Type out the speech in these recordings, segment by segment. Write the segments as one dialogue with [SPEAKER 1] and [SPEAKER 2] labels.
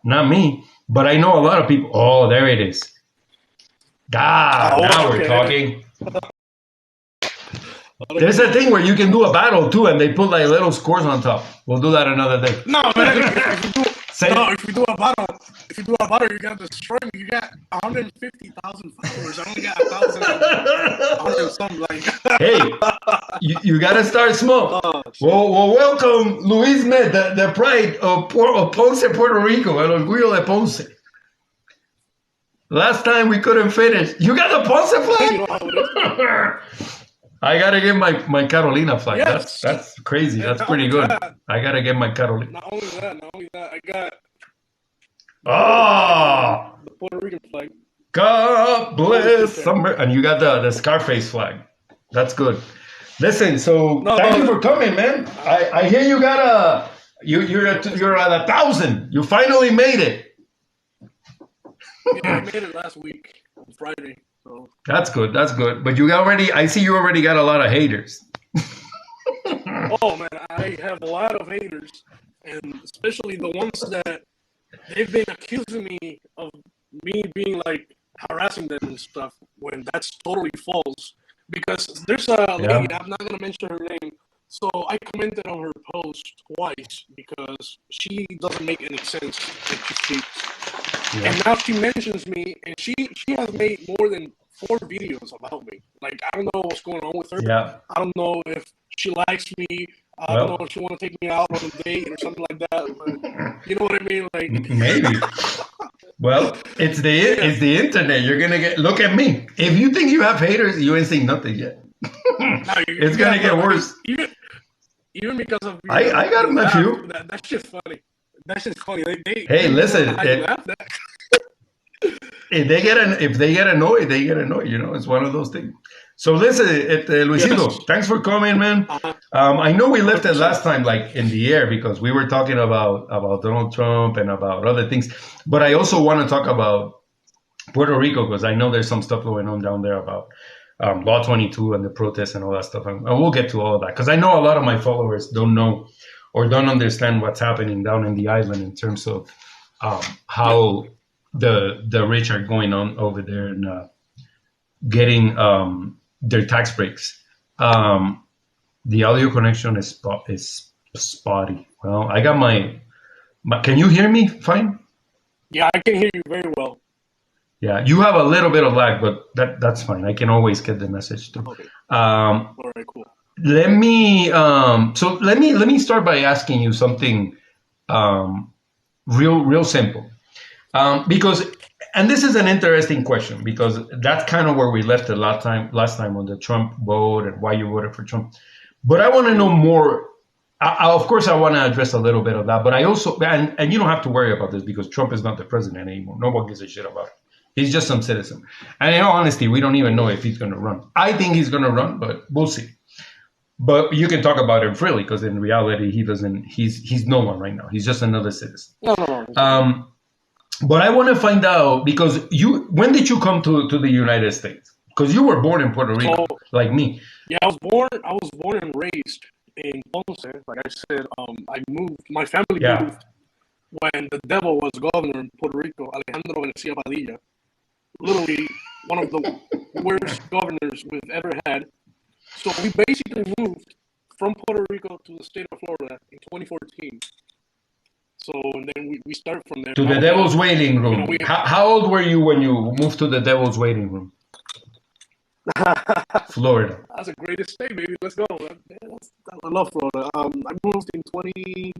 [SPEAKER 1] Not me, but I know a lot of people. Oh, there it is. Now we're talking. There's a thing where you can do a battle too, and they put like little scores on top. We'll do that another day.
[SPEAKER 2] No, man. If you do a battle, you got to destroy me. You got 150,000 followers. I only got 1,000 something like.
[SPEAKER 1] Hey, you got to start small. Well, welcome, Luis Med, the pride of Ponce, Puerto Rico, el orgullo de Ponce. Last time we couldn't finish. You got the Ponce flag? I gotta get my Carolina flag.
[SPEAKER 2] Yes.
[SPEAKER 1] That's crazy. That's pretty good. I gotta get my Carolina.
[SPEAKER 2] Not only that, I got the Puerto Rican flag.
[SPEAKER 1] God bless summer. And you got the Scarface flag. That's good. Listen, so thank you for coming, man. I hear you got you're at 1,000. You finally made it.
[SPEAKER 2] Yeah, I made it last week on Friday. So.
[SPEAKER 1] That's good. But I see you already got a lot of haters.
[SPEAKER 2] Oh man, I have a lot of haters, and especially the ones that they've been accusing me of me being like harassing them and stuff, when that's totally false. Because there's a lady, I'm not gonna mention her name. So I commented on her post twice because she doesn't make any sense when she speaks. Yeah. And now she mentions me, and she has made more than 4 videos about me. Like, I don't know what's going on with her.
[SPEAKER 1] Yeah.
[SPEAKER 2] I don't know if she likes me. I don't know if she want to take me out on a date or something like that. But you know what I mean? Like
[SPEAKER 1] maybe. Well, it's the internet. You're gonna look at me. If you think you have haters, you ain't seen nothing yet. It's gonna get worse.
[SPEAKER 2] Even because of
[SPEAKER 1] I got a few.
[SPEAKER 2] That's just funny. That's just funny.
[SPEAKER 1] Hey, listen. If they get annoyed, they get annoyed. You know, it's one of those things. So listen, Luisito, thanks for coming, man. I know we left it last time like in the air because we were talking about Donald Trump and about other things. But I also want to talk about Puerto Rico because I know there's some stuff going on down there about Law 22 and the protests and all that stuff. And we'll get to all of that because I know a lot of my followers don't know or don't understand what's happening down in the island in terms of how the rich are going on over there and getting their tax breaks. The audio connection is spotty. Well, I got my. Can you hear me fine?
[SPEAKER 2] Yeah, I can hear you very well.
[SPEAKER 1] Yeah, you have a little bit of lag, but that's fine. I can always get the message through.
[SPEAKER 2] Okay. All right, cool.
[SPEAKER 1] Let me start by asking you something real simple. Because this is an interesting question because that's kind of where we left it last time on the Trump vote and why you voted for Trump. But I want to know more. Of course, I want to address a little bit of that, but I also, and you don't have to worry about this because Trump is not the president anymore. No one gives a shit about it. He's just some citizen. And in all honesty, we don't even know if he's going to run. I think he's going to run, but we'll see. But you can talk about him freely because in reality, he's no one right now. He's just another citizen.
[SPEAKER 2] No.
[SPEAKER 1] But I want to find out because when did you come to the United States? Because you were born in Puerto Rico, like me.
[SPEAKER 2] Yeah, I was born and raised in Ponce. Like I said, I moved. My family moved when the devil was governor in Puerto Rico, Alejandro Garcia Padilla. Literally one of the worst governors we've ever had. So we basically moved from Puerto Rico to the state of Florida in 2014. So and then we start from there.
[SPEAKER 1] To the Devil's Waiting Room. How old were you when you moved to the Devil's Waiting Room? Florida.
[SPEAKER 2] That's the greatest state, baby. Let's go. I love Florida. I moved in 20.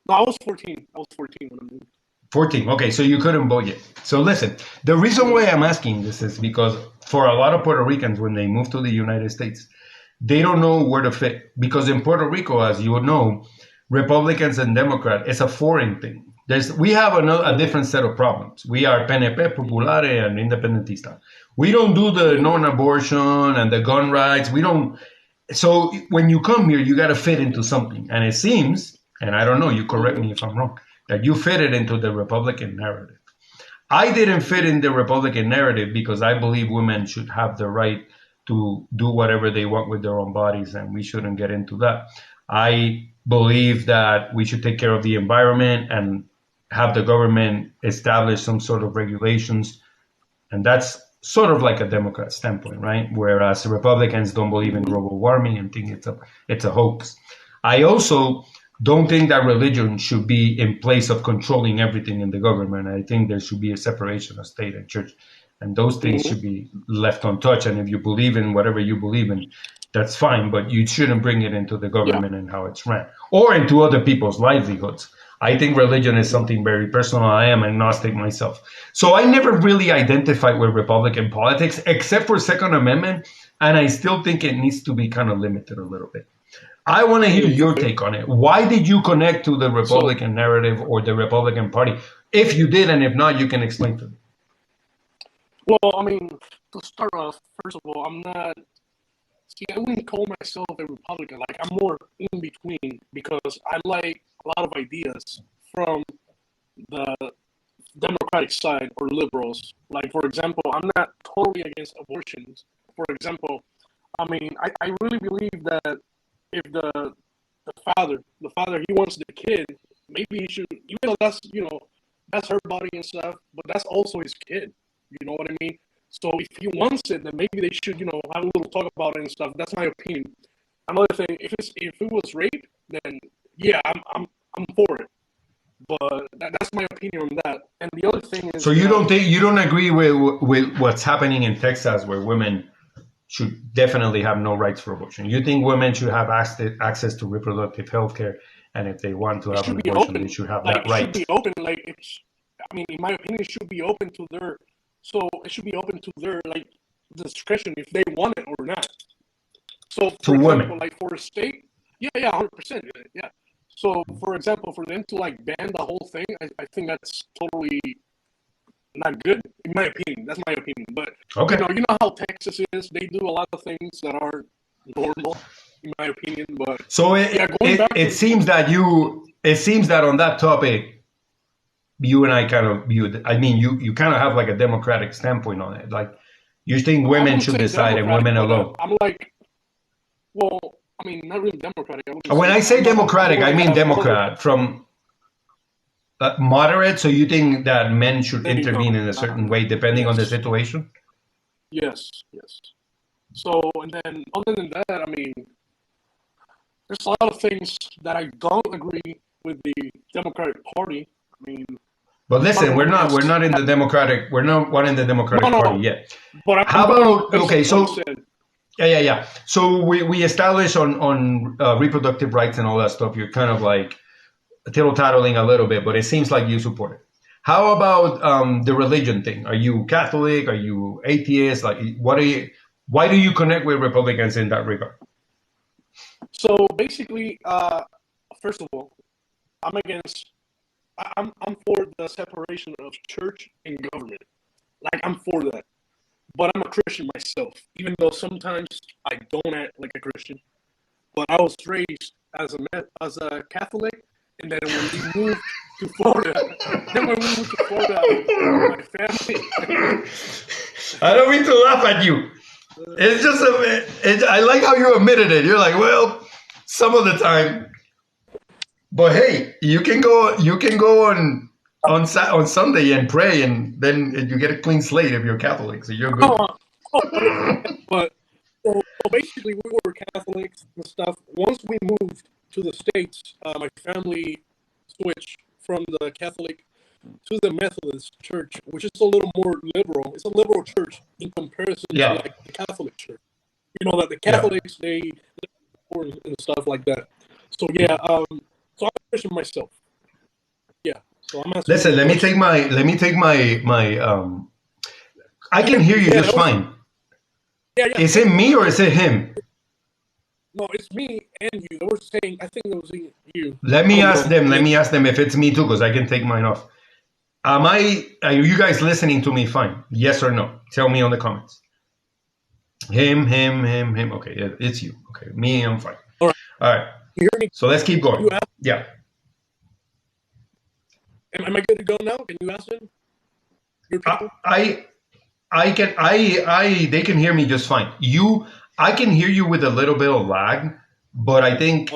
[SPEAKER 2] No, I was 14. I was 14 when I moved.
[SPEAKER 1] 14. Okay, so you couldn't vote yet. So listen, the reason why I'm asking this is because for a lot of Puerto Ricans, when they move to the United States, they don't know where to fit. Because in Puerto Rico, as you know, Republicans and Democrats, it's a foreign thing. We have a different set of problems. We are PNP, Populare, and Independentista. We don't do the non-abortion and the gun rights. We don't. So when you come here, you got to fit into something. And it seems, and I don't know, you correct me if I'm wrong, that you fit it into the Republican narrative. I didn't fit in the Republican narrative because I believe women should have the right to do whatever they want with their own bodies, and we shouldn't get into that. I believe that we should take care of the environment have the government establish some sort of regulations, and that's sort of like a Democrat standpoint, right? Whereas Republicans don't believe in global warming and think it's a hoax. I also don't think that religion should be in place of controlling everything in the government. I think there should be a separation of state and church, and those things should be left untouched. And if you believe in whatever you believe in, that's fine, but you shouldn't bring it into the government and how it's ran, or into other people's livelihoods. I think religion is something very personal. I am agnostic myself. So I never really identified with Republican politics, except for Second Amendment, and I still think it needs to be kind of limited a little bit. I want to hear your take on it. Why did you connect to the Republican narrative or the Republican Party? If you did, and if not, you can explain to me.
[SPEAKER 2] Well, I mean, to start off, first of all, I wouldn't call myself a Republican. Like, I'm more in between because I like a lot of ideas from the Democratic side or liberals. Like, for example, I'm not totally against abortions. For example, I mean, I really believe that if the father, he wants the kid, maybe he should, even though that's her body and stuff, but that's also his kid. You know what I mean? So if he wants it, then maybe they should, have a little talk about it and stuff. That's my opinion. Another thing, if it was rape, then yeah, I'm for it. But that's my opinion on that. And the other thing is,
[SPEAKER 1] so you don't agree with what's happening in Texas, where women should definitely have no rights for abortion. You think women should have access to reproductive health care, and if they want to have an abortion, they should have that right.
[SPEAKER 2] It should be open. In my opinion, it should be open to their. So it should be open to their discretion if they want it or not. So for example, like for a state, 100%, yeah. So for example, for them to ban the whole thing, I think that's totally not good in my opinion. That's my opinion. But
[SPEAKER 1] okay,
[SPEAKER 2] you know how Texas is. They do a lot of things that are normal, in my opinion. But
[SPEAKER 1] so it seems that on that topic, you and I kind of you kind of have like a Democratic standpoint on it. Like, you think women should decide and women alone.
[SPEAKER 2] I'm like, well, I mean, not really Democratic.
[SPEAKER 1] When I say Democratic, I mean Democrat from moderate. So you think that men should intervene in a certain way depending on the situation?
[SPEAKER 2] Yes. So, and then other than that, I mean, there's a lot of things that I don't agree with the Democratic Party. I mean,
[SPEAKER 1] but listen, we're not in the Democratic. We're not in the Democratic Party yet. But how about okay? So yeah. So we established on reproductive rights and all that stuff. You're kind of like tittle-tattling a little bit, but it seems like you support it. How about the religion thing? Are you Catholic? Are you atheist? Like, why do you connect with Republicans in that regard?
[SPEAKER 2] So basically, first of all, I'm for the separation of church and government. Like, I'm for that. But I'm a Christian myself, even though sometimes I don't act like a Christian. But I was raised as a Catholic, and then when we moved to Florida, my family.
[SPEAKER 1] I don't mean to laugh at you. It's just I like how you admitted it. You're like, well, some of the time. But hey, you can go on Sunday and pray, and then you get a clean slate if you're Catholic, so you're good.
[SPEAKER 2] But so basically, we were Catholics and stuff. Once we moved to the States, my family switched from the Catholic to the Methodist Church, which is a little more liberal. It's a liberal church in comparison to the Catholic Church. You know that the Catholics they and stuff like that. So yeah. So I'm a Christian myself. Yeah. So I'm asking.
[SPEAKER 1] Listen, let me take my. I can hear you just fine.
[SPEAKER 2] Yeah.
[SPEAKER 1] Is it me or is it him?
[SPEAKER 2] No, it's me and you. They were saying. I think it was you.
[SPEAKER 1] Let me ask them if it's me too, because I can take mine off. Are you guys listening to me fine? Yes or no? Tell me on the comments. Him. Okay, it's you. Okay, me, I'm fine. All right.
[SPEAKER 2] You hear me?
[SPEAKER 1] So let's keep going. Yeah.
[SPEAKER 2] Am I good to go now? Can you ask them?
[SPEAKER 1] They can hear me just fine. I can hear you with a little bit of lag, but I think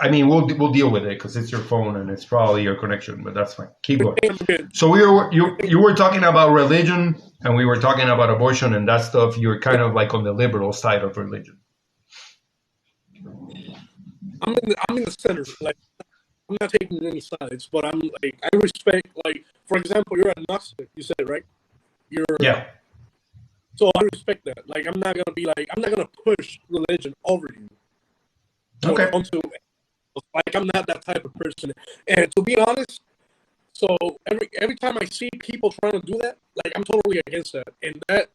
[SPEAKER 1] I mean, we'll deal with it because it's your phone and it's probably your connection, but that's fine. Keep going.
[SPEAKER 2] I'm good.
[SPEAKER 1] So you were talking about religion, and we were talking about abortion and that stuff. You're kind of like on the liberal side of religion.
[SPEAKER 2] I'm in the center. Like, I'm not taking any sides, but I'm like, I respect, like, for example, you're agnostic, you said, right?
[SPEAKER 1] Yeah.
[SPEAKER 2] So I respect that. Like, I'm not gonna push religion over you.
[SPEAKER 1] Okay.
[SPEAKER 2] Like, I'm not that type of person. And to be honest, so every time I see people trying to do that, like, I'm totally against that. And that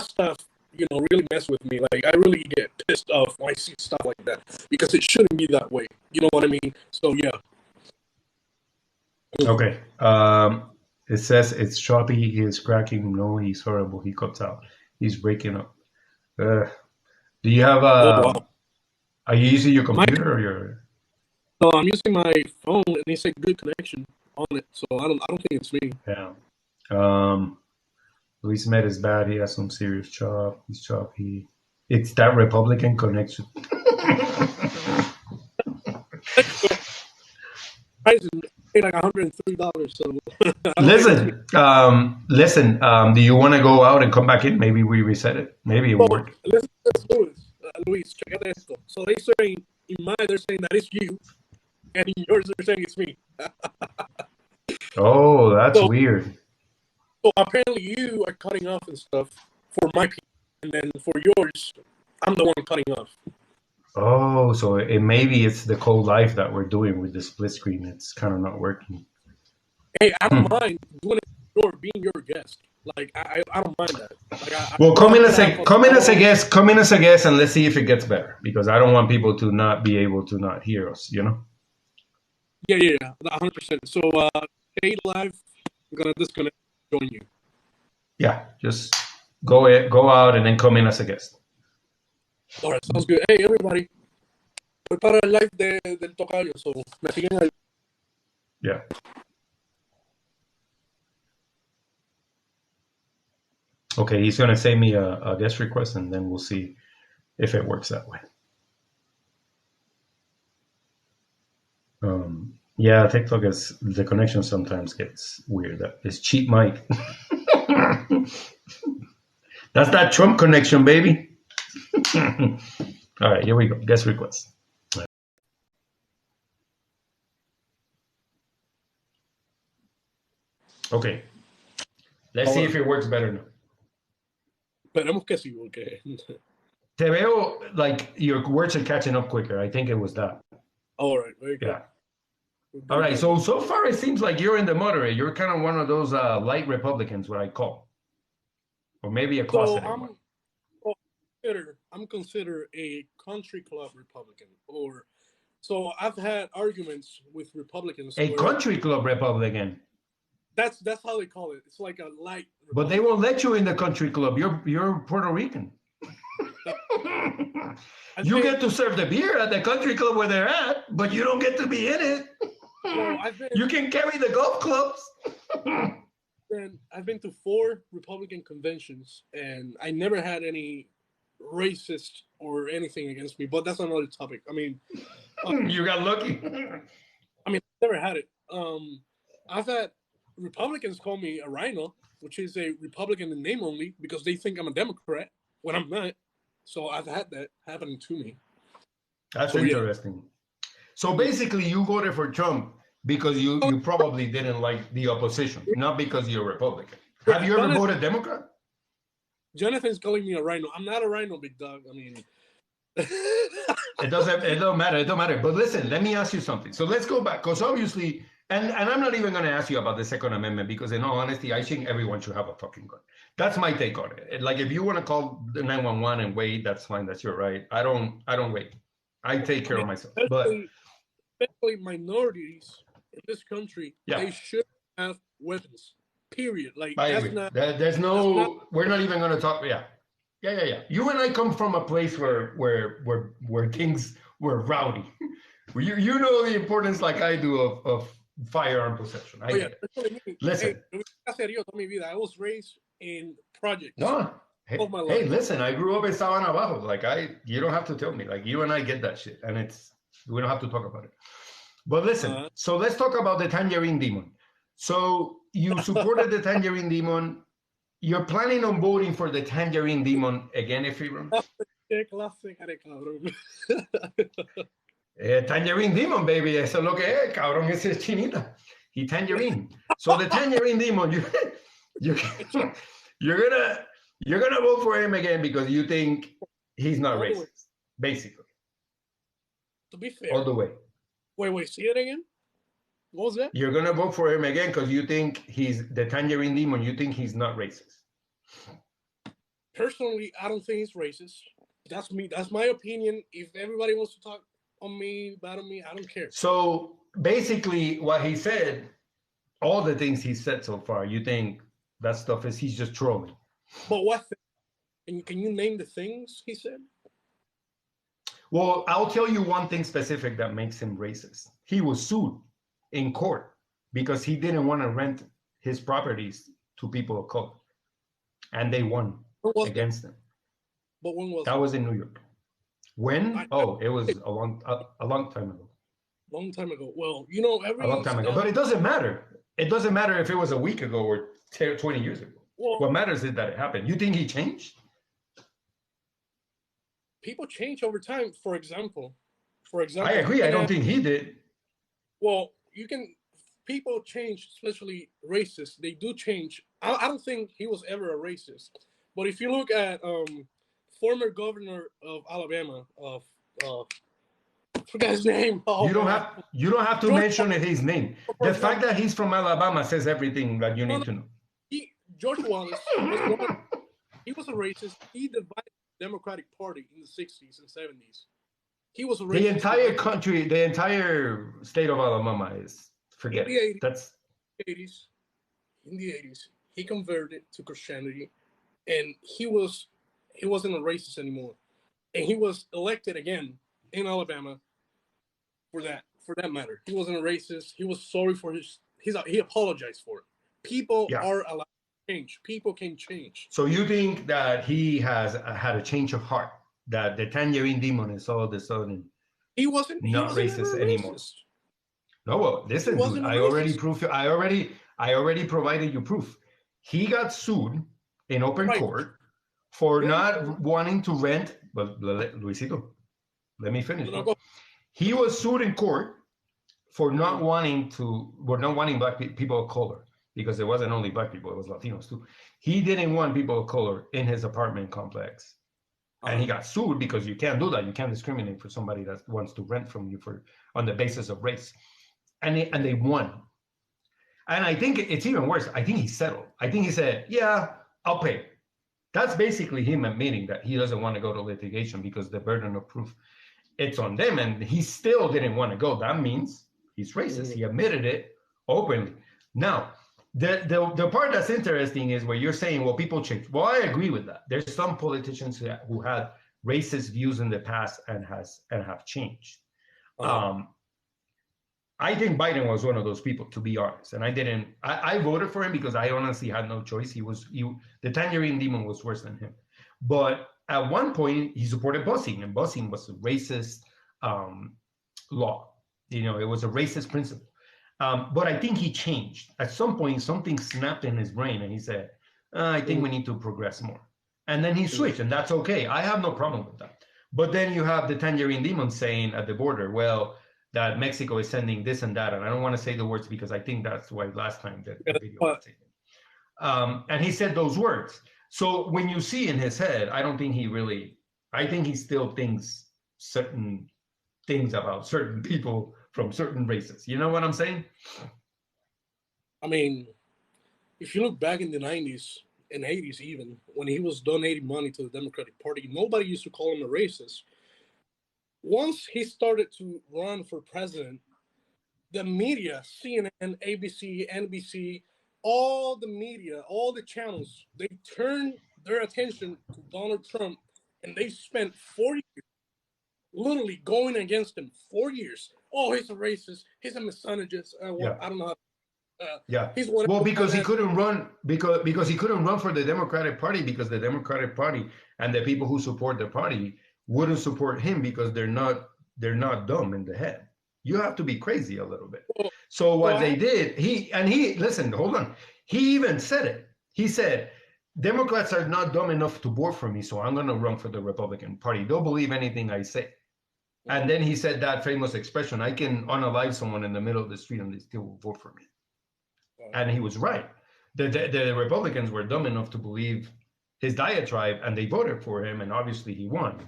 [SPEAKER 2] stuff, really mess with me. Like, I really get pissed off when I see stuff like that because it shouldn't be that way. You know what I mean? So yeah.
[SPEAKER 1] Okay. It says it's choppy. He is cracking. No, he's horrible. He cuts out. He's breaking up. Do you have
[SPEAKER 2] Wow.
[SPEAKER 1] Are you using your computer or your?
[SPEAKER 2] No, I'm using my phone, and they say good connection on it. So I don't think it's me.
[SPEAKER 1] Yeah. Luis Med is bad. He has some serious chop. He's choppy. It's that Republican connection.
[SPEAKER 2] Price is like $103. So
[SPEAKER 1] Listen. Do you want to go out and come back in? Maybe we reset it. Maybe it will work.
[SPEAKER 2] Let's do this. Luis, check out esto. So they're saying, in mine, they're saying that it's you, and in yours, they're saying it's me.
[SPEAKER 1] Oh, that's weird.
[SPEAKER 2] So apparently you are cutting off and stuff for my people, and then for yours, I'm the one cutting off.
[SPEAKER 1] Oh, so maybe it's the cold life that we're doing with the split screen. It's kind of not working.
[SPEAKER 2] Hey, I don't mind doing it being your guest. Like, I don't mind that. Like,
[SPEAKER 1] well, come in as a guest, and let's see if it gets better. Because I don't want people to not be able to not hear us.
[SPEAKER 2] Yeah, 100%. So stay live. I'm gonna disconnect. Join you.
[SPEAKER 1] Yeah, just go out and then come in as a guest.
[SPEAKER 2] All right, sounds good. Hey, everybody. Voy para el live del tocayo, so me siguen ahí.
[SPEAKER 1] Yeah. Okay, he's going to send me a guest request, and then we'll see if it works that way. Yeah, TikTok is the connection sometimes gets weird. It's cheap mic. That's that Trump connection, baby. All right, here we go. Guest request. Okay. Let's see if it works better now.
[SPEAKER 2] Esperemos que sí, porque...
[SPEAKER 1] Te veo like your words are catching up quicker. I think it was that.
[SPEAKER 2] All right, very good.
[SPEAKER 1] Yeah. All right, so far it seems like you're in the moderate. You're kind of one of those light Republicans, what I call. Or maybe a closeted one.
[SPEAKER 2] I'm considered a country club Republican. So I've had arguments with Republicans.
[SPEAKER 1] A country club Republican?
[SPEAKER 2] That's how they call it. It's like a light Republican.
[SPEAKER 1] But they won't let you in the country club. You're Puerto Rican. You get to serve the beer at the country club where they're at, but you don't get to be in it. You can carry the golf clubs.
[SPEAKER 2] And I've been to 4 Republican conventions, and I never had any racist or anything against me. But that's another topic. I mean,
[SPEAKER 1] you got lucky.
[SPEAKER 2] I mean, I never had it. I've had Republicans call me a rhino, which is a Republican in name only, because they think I'm a Democrat when I'm not. So I've had that happening to me.
[SPEAKER 1] That's interesting. Yeah. So basically, you voted for Trump because you probably didn't like the opposition, not because you're a Republican. Have you ever voted Democrat?
[SPEAKER 2] Jonathan's calling me a rhino. I'm not a rhino, big dog. I mean,
[SPEAKER 1] it don't matter. But listen, let me ask you something. So let's go back, because obviously, and I'm not even going to ask you about the Second Amendment, because in all honesty, I think everyone should have a fucking gun. That's my take on it. Like, if you want to call the 911 and wait, that's fine. That's your right. I don't wait. I take care of myself.
[SPEAKER 2] Especially minorities in this country, they should have weapons. Period. Like,
[SPEAKER 1] we're not even going to talk. Yeah. You and I come from a place where things were rowdy. You know the importance, like I do, of firearm possession. Listen.
[SPEAKER 2] I was raised in projects.
[SPEAKER 1] No. Hey, listen, I grew up in Sabana Bajo. Like, you don't have to tell me. Like, you and I get that shit. And it's We don't have to talk about it. But listen, so let's talk about the tangerine demon. So you supported the tangerine demon. You're planning on voting for the tangerine demon again, Ephraim?
[SPEAKER 2] Qué clase, cabrón.
[SPEAKER 1] Tangerine demon, baby. Eso es lo que es, cabrón. Ese es chinita. He tangerine. So the tangerine demon, you're gonna vote for him again because you think he's not racist, basically.
[SPEAKER 2] To be fair.
[SPEAKER 1] All the way.
[SPEAKER 2] Wait, see it again? What was that?
[SPEAKER 1] You're gonna vote for him again because you think he's the tangerine demon. You think he's not racist.
[SPEAKER 2] Personally, I don't think he's racist. That's me. That's my opinion. If everybody wants to talk on me, bad on me, I don't care.
[SPEAKER 1] So basically, what he said, all the things he said so far, you think that stuff is he's just trolling.
[SPEAKER 2] But what? Can you name the things he said?
[SPEAKER 1] Well, I'll tell you one thing specific that makes him racist. He was sued in court because he didn't want to rent his properties to people of color, and they won against him.
[SPEAKER 2] But when was
[SPEAKER 1] that? Was in New York. When? It was a long time ago.
[SPEAKER 2] Long time ago. Well, you know,
[SPEAKER 1] a long time ago. But it doesn't matter. It doesn't matter if it was a week ago or 20 years ago. Well, what matters is that it happened. You think he changed?
[SPEAKER 2] People change over time. For example,
[SPEAKER 1] I agree. I don't think he did.
[SPEAKER 2] Well, people change, especially racists. They do change. I don't think he was ever a racist. But if you look at former governor of Alabama, I forgot his name.
[SPEAKER 1] You don't have to mention his name. The fact that he's from Alabama says everything that you need to know.
[SPEAKER 2] George Wallace he was a racist. He divided the Democratic Party in the 60s and 70s. He was a racist.
[SPEAKER 1] The entire country, the entire state of Alabama is forget it. That's
[SPEAKER 2] in the 80s. He converted to Christianity, and he wasn't a racist anymore. And he was elected again in Alabama for that matter. He wasn't a racist. He was sorry for he apologized for it. People are allowed to change. People can change.
[SPEAKER 1] So you think that he has had a change of heart, that the tangerine demon is all of a sudden not racist anymore? No, well, listen, dude, I already provided you proof. He got sued in open court for not wanting to rent. But Luisito, let me finish. He was sued in court for not wanting black people of color, because it wasn't only black people, it was Latinos too. He didn't want people of color in his apartment complex. And he got sued because you can't do that. You can't discriminate for somebody that wants to rent from you on the basis of race. And they won. And I think it's even worse. I think he settled. I think he said, yeah, I'll pay. That's basically him admitting that he doesn't want to go to litigation because the burden of proof, it's on them. And he still didn't want to go. That means he's racist. He admitted it openly. Now, the part that's interesting is where you're saying, well, people change. Well, I agree with that. There's some politicians who had racist views in the past and have changed. I think Biden was one of those people, to be honest. And I voted for him because I honestly had no choice. The tangerine demon was worse than him. But at one point, he supported busing, and busing was a racist law. It was a racist principle. But I think he changed. At some point, something snapped in his brain, and he said, I think we need to progress more. And then he switched, and that's okay. I have no problem with that. But then you have the tangerine demon saying at the border, well, that Mexico is sending this and that. And I don't want to say the words because I think that's why last time the video was taken. And he said those words. So when you see in his head, I think he still thinks certain things about certain people from certain races. You know what I'm saying?
[SPEAKER 2] I mean, if you look back in the 90s and 80s even, when he was donating money to the Democratic Party, nobody used to call him a racist. Once he started to run for president, the media, CNN, ABC, NBC, all the media, all the channels, they turned their attention to Donald Trump, and they spent 4 years literally going against him. 4 years. Oh, he's a racist. He's a misogynist. I don't know.
[SPEAKER 1] Because he couldn't run because he couldn't run for the Democratic Party because the Democratic Party and the people who support the party wouldn't support him because they're not they're not dumb in the head. You have to be crazy a little bit.
[SPEAKER 2] Well,
[SPEAKER 1] So what
[SPEAKER 2] well,
[SPEAKER 1] they did, listen, hold on. He even said it. He said, Democrats are not dumb enough to vote for me, so I'm going to run for the Republican Party. They'll believe anything I say. And then he said that famous expression, I can unalive someone in the middle of the street and they still will vote for me. And he was right. The Republicans were dumb enough to believe his diatribe, and they voted for him, and obviously he won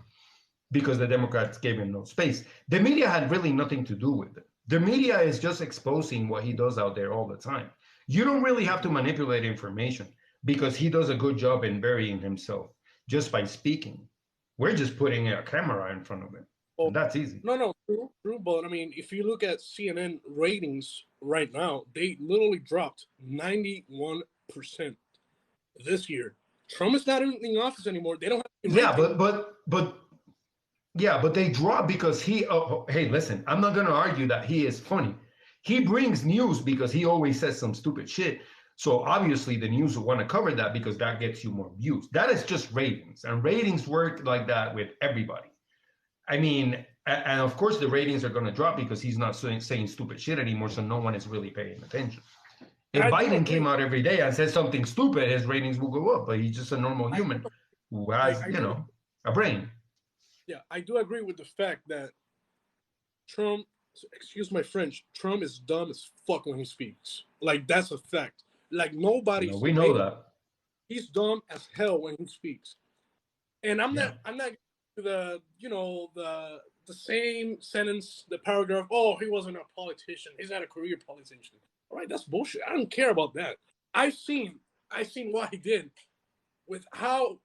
[SPEAKER 1] because the Democrats gave him no space. The media had really nothing to do with it. The media is just exposing what he does out there all the time. You don't really have to manipulate information because he does a good job in burying himself just by speaking. We're just putting a camera in front of him.
[SPEAKER 2] well,
[SPEAKER 1] And that's easy.
[SPEAKER 2] no, true. But I mean, if you look at CNN ratings right now, they literally dropped 91% this year. Trump is not in the office anymore. They don't have
[SPEAKER 1] Yeah, but they drop because hey, listen, I'm not going to argue that he is funny. He brings news because he always says some stupid shit. So obviously the news will want to cover that because that gets you more views. That is just ratings, and ratings work like that with everybody. I mean, and of course the ratings are going to drop because he's not saying stupid shit anymore, so no one is really paying attention. If Biden came out every day and said something stupid, his ratings will go up, but he's just a normal human who has, a brain.
[SPEAKER 2] Yeah, I do agree with the fact that Trump, excuse my French, Trump is dumb as fuck when he speaks. Like, that's a fact. Like, nobody's.
[SPEAKER 1] We know that.
[SPEAKER 2] He's dumb as hell when he speaks. And I'm not the same sentence, the paragraph, oh, he wasn't a politician. He's not a career politician. All right, that's bullshit. I don't care about that. I've seen what he did with how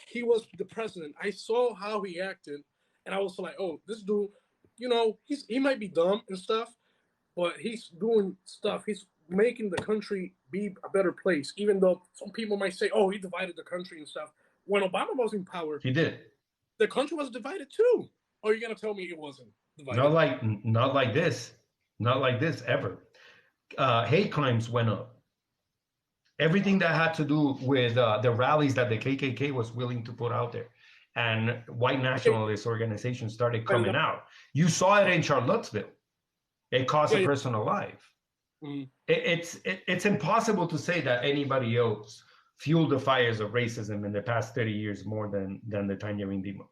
[SPEAKER 2] he was the president. I saw how he acted, and I was like, oh, this dude, he might be dumb and stuff, but he's doing stuff. He's making the country be a better place, even though some people might say, oh, he divided the country and stuff. When Obama was in power,
[SPEAKER 1] he did.
[SPEAKER 2] The country was divided too. Or are you gonna tell me it wasn't divided?
[SPEAKER 1] Not like this. Not like this ever. Hate crimes went up. Everything that had to do with the rallies that the KKK was willing to put out there, and white nationalist organizations started coming out. You saw it in Charlottesville. It cost a person alive. Mm-hmm. It's impossible to say that anybody else fueled the fires of racism in the past 30 years more than the Tangerine Demo.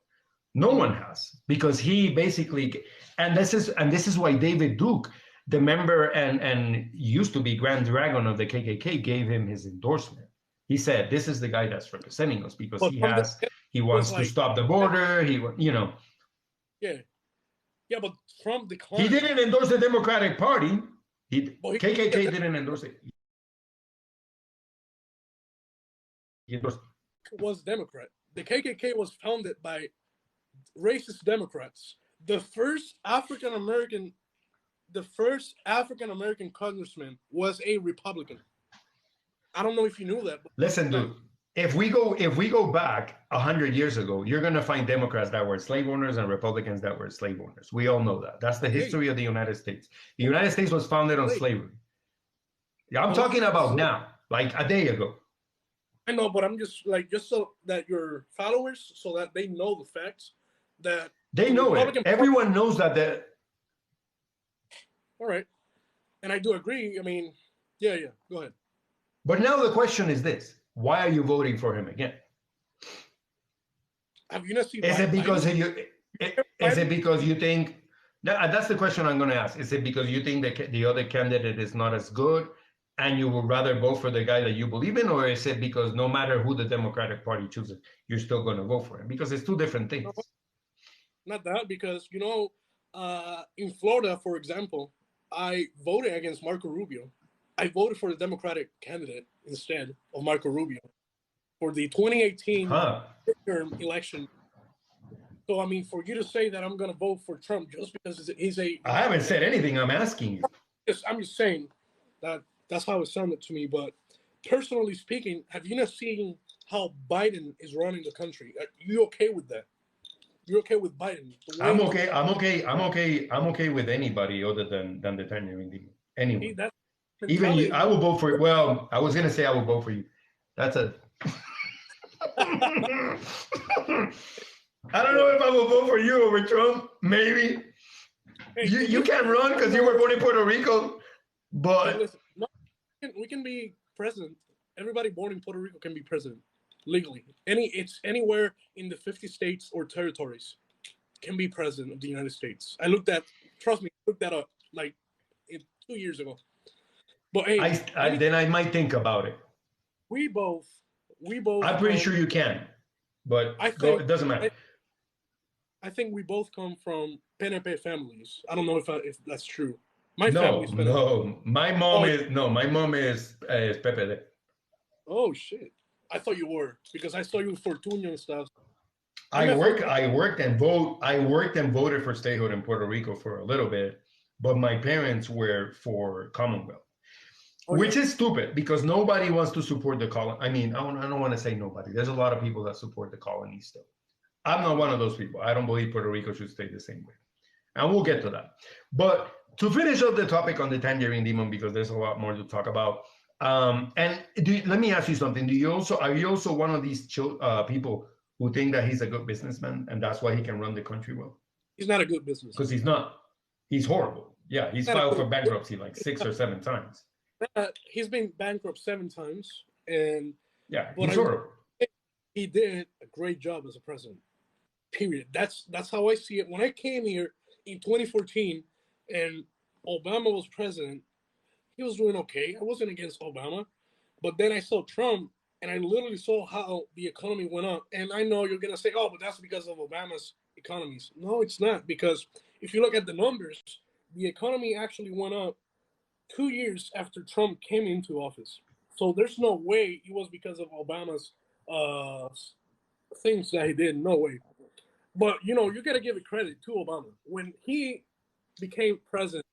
[SPEAKER 1] No one has, because he basically, and this is why David Duke, the member and used to be Grand Dragon of the KKK, gave him his endorsement. He said, "This is the guy that's representing us because he wants to stop the border.
[SPEAKER 2] Yeah, but Trump declined.
[SPEAKER 1] He didn't endorse the Democratic Party. KKK didn't endorse it. He
[SPEAKER 2] was Democrat. The KKK was founded by racist Democrats. The first African American congressman was a Republican. I don't know if you knew that.
[SPEAKER 1] Listen, dude. If we go back 100 years ago, you're gonna find Democrats that were slave owners and Republicans that were slave owners. We all know that. That's the history of the United States. The United States was founded on slavery. Yeah, I'm talking about now, like a day ago.
[SPEAKER 2] I know, but I'm just so that your followers, so that they know the facts, that
[SPEAKER 1] they know it. Everyone knows that.
[SPEAKER 2] All right, and I do agree. I mean, yeah. Go ahead.
[SPEAKER 1] But now the question is this: why are you voting for him again?
[SPEAKER 2] Have you not seen?
[SPEAKER 1] Is it because Is it because you think? That's the question I'm going to ask. Is it because you think that the other candidate is not as good, and you would rather vote for the guy that you believe in, or is it because no matter who the Democratic Party chooses, you're still going to vote for him? Because it's two different things.
[SPEAKER 2] No, not that, because in Florida, for example, I voted against Marco Rubio. I voted for the Democratic candidate instead of Marco Rubio for the 2018 midterm election. So, I mean, for you to say that I'm going to vote for Trump just because he's a...
[SPEAKER 1] I haven't said anything. I'm asking you.
[SPEAKER 2] I'm just saying that's how it sounded to me. But personally speaking, have you not seen how Biden is running the country? Are you okay with that? You're okay with Biden?
[SPEAKER 1] I'm okay. I'm okay with anybody other than the Tangerine Demon. Anyone. Even you, I will vote for. Well, I was gonna say I will vote for you. That's a. I don't know if I will vote for you over Trump. Maybe.
[SPEAKER 2] Hey,
[SPEAKER 1] You can't run because you were born in Puerto Rico,
[SPEAKER 2] hey,
[SPEAKER 1] but
[SPEAKER 2] listen, no, we can be president. Everybody born in Puerto Rico can be president legally. It's anywhere in the 50 states or territories can be president of the United States. Trust me, I looked that up like 2 years ago. But hey,
[SPEAKER 1] then I might think about it.
[SPEAKER 2] we both, we both
[SPEAKER 1] I'm pretty
[SPEAKER 2] come.
[SPEAKER 1] sure you can,
[SPEAKER 2] I
[SPEAKER 1] but go.
[SPEAKER 2] think
[SPEAKER 1] It doesn't matter.
[SPEAKER 2] I think we both come from PNP families. I don't know if that's true. My
[SPEAKER 1] No,
[SPEAKER 2] family's PNP.
[SPEAKER 1] no. My mom
[SPEAKER 2] Oh,
[SPEAKER 1] is no. My mom is Pepe.
[SPEAKER 2] oh shit! I thought you were because I saw you with Fortunio and stuff. I
[SPEAKER 1] I
[SPEAKER 2] met
[SPEAKER 1] work.
[SPEAKER 2] Fortunio.
[SPEAKER 1] I worked and vote. I worked and voted for statehood in Puerto Rico for a little bit, but my parents were for Commonwealth,
[SPEAKER 2] Oh yeah,
[SPEAKER 1] which is stupid because nobody wants to support the colony. I mean, I don't want to say nobody. There's a lot of people that support the colonies still. I'm not one of those people. I don't believe Puerto Rico should stay the same way, and we'll get to that. But to finish up the topic on the tangerine demon, because there's a lot more to talk about. Let me ask you something. Are you also one of these people who think that he's a good businessman and that's why he can run the country well?
[SPEAKER 2] he's not a good
[SPEAKER 1] Because
[SPEAKER 2] businessman.
[SPEAKER 1] he's not. He's horrible. Yeah, he's
[SPEAKER 2] Not a
[SPEAKER 1] filed for
[SPEAKER 2] good,
[SPEAKER 1] bankruptcy like 6 or 7 times.
[SPEAKER 2] he's been bankrupt 7 times, and
[SPEAKER 1] Yeah,
[SPEAKER 2] but
[SPEAKER 1] he's horrible.
[SPEAKER 2] he did a great job as a president. Period. That's how I see it. When I came here in 2014 and Obama was president, he was doing okay. I wasn't against Obama, but then I saw Trump, and I literally saw how the economy went up. And I know you're gonna say, "Oh, but that's because of Obama's economies." No, it's not, because if you look at the numbers, the economy actually went up 2 years after Trump came into office. So there's no way it was because of Obama's uh, things that he did. No way. But you got to give it credit to Obama. When he became president,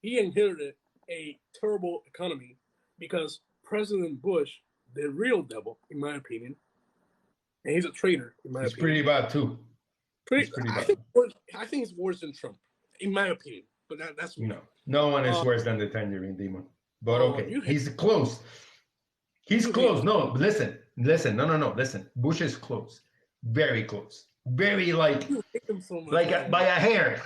[SPEAKER 2] he inherited a terrible economy because President Bush, the real devil, in my opinion, and he's a traitor, in my
[SPEAKER 1] He's
[SPEAKER 2] opinion.
[SPEAKER 1] pretty bad too. He's pretty bad.
[SPEAKER 2] I think it's worse than Trump, in my opinion. But that's me.
[SPEAKER 1] No one is worse than the tangerine demon. But okay,
[SPEAKER 2] You hate
[SPEAKER 1] he's close. He's
[SPEAKER 2] you hate
[SPEAKER 1] close. No, listen. No. Listen. Bush is close. Very close. Very
[SPEAKER 2] you hate him so much.
[SPEAKER 1] like by a hair.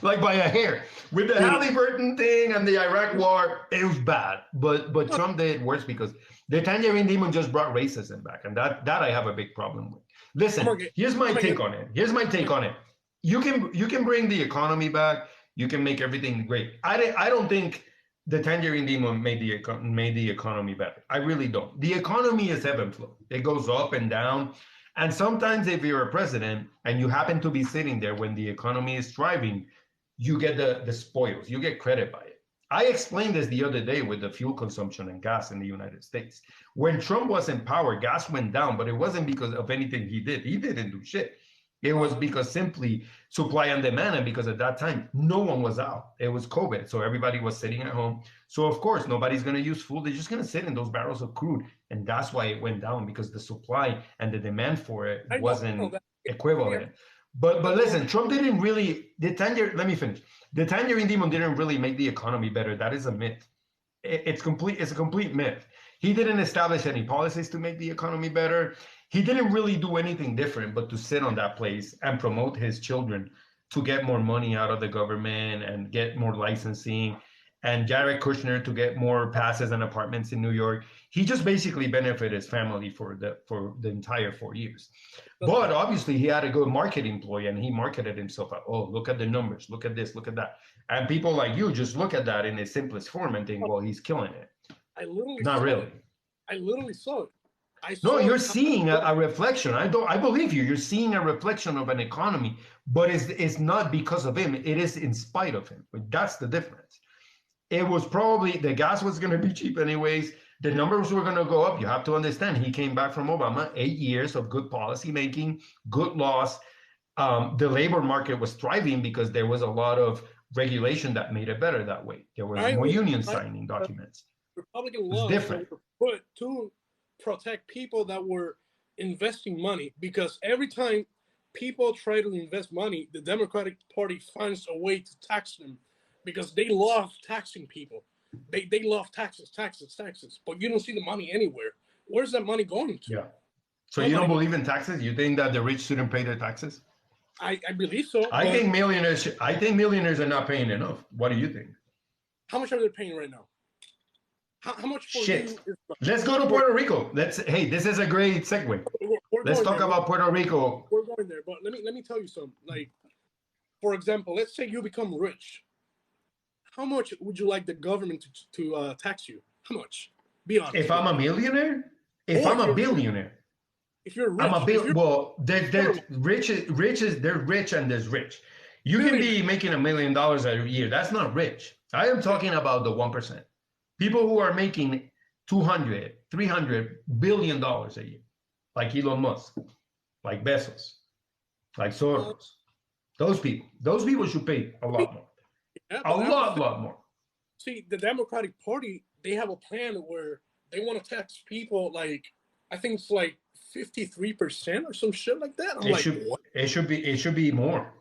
[SPEAKER 1] Like by a hair. With the Halliburton thing and the Iraq war, it was bad. But Trump did worse because the tangerine demon just brought racism back, and that I have a big problem with. Listen, here's my take on it. You can bring the economy back. You can make everything great. I don't think the tangerine demon made the economy better. I really don't. The economy is ebb and flow. It goes up and down. And sometimes if you're a president and you happen to be sitting there when the economy is thriving, you get the spoils. You get credit by it. I explained this the other day with the fuel consumption and gas in the United States. When Trump was in power, gas went down, but it wasn't because of anything he did. He didn't do shit. It was because simply supply and demand, and because at that time no one was out. It was COVID, so everybody was sitting at home. So of course nobody's going to use food. They're just going to sit in those barrels of crude, and that's why it went down, because the supply and the demand for it wasn't equivalent. But listen, Trump didn't really. Let me finish. The tangerine demon didn't really make the economy better. That is a myth. It's a complete myth. He didn't establish any policies to make the economy better. He didn't really do anything different but to sit on that place and promote his children to get more money out of the government and get more licensing, and Jared Kushner to get more passes and apartments in New York. He just basically benefited his family for the entire 4 years. But obviously he had a good marketing ploy, and he marketed himself out. Oh, look at the numbers, look at this, look at that. And people like you just look at that in its simplest form and think, well, he's killing it.
[SPEAKER 2] I literally
[SPEAKER 1] Not really.
[SPEAKER 2] I literally saw it.
[SPEAKER 1] No, you're seeing a reflection. I believe you. You're seeing a reflection of an economy, but it's not because of him. It is in spite of him. That's the difference. It was probably the gas was going to be cheap anyways. The numbers were going to go up. You have to understand. He came back from Obama, 8 years of good policy making, good laws. The labor market was thriving because there was a lot of regulation that made it better that way. There was more union signing documents.
[SPEAKER 2] Republican laws that were put to protect people that were investing money, because every time people try to invest money, the Democratic Party finds a way to tax them, because they love taxing people. They love taxes, but you don't see the money anywhere. Where's that money going to?
[SPEAKER 1] Yeah. So you don't believe in taxes? You think that the rich shouldn't pay their taxes?
[SPEAKER 2] I believe so.
[SPEAKER 1] I think millionaires are not paying enough. What do you think?
[SPEAKER 2] How much are they paying right now? How much for
[SPEAKER 1] Shit.
[SPEAKER 2] you is
[SPEAKER 1] Let's go to Puerto Rico. Hey, this is a great segue. Let's talk about Puerto Rico.
[SPEAKER 2] We're going there, but let me tell you something. Like, for example, let's say you become rich. How much would you like the government to tax you? How much? Be honest.
[SPEAKER 1] If I'm a millionaire, I'm a billionaire.
[SPEAKER 2] If you're rich,
[SPEAKER 1] well, there's rich and there's rich. You can be making $1 million a year. That's not rich. I am talking about the 1%. People who are making 200, 300 billion dollars a year, like Elon Musk, like Bezos, like Soros. Those people should pay a lot more. Yeah, a lot more.
[SPEAKER 2] See, the Democratic Party, they have a plan where they want to tax people like, I think it's like 53% or some shit like that.
[SPEAKER 1] It should be more.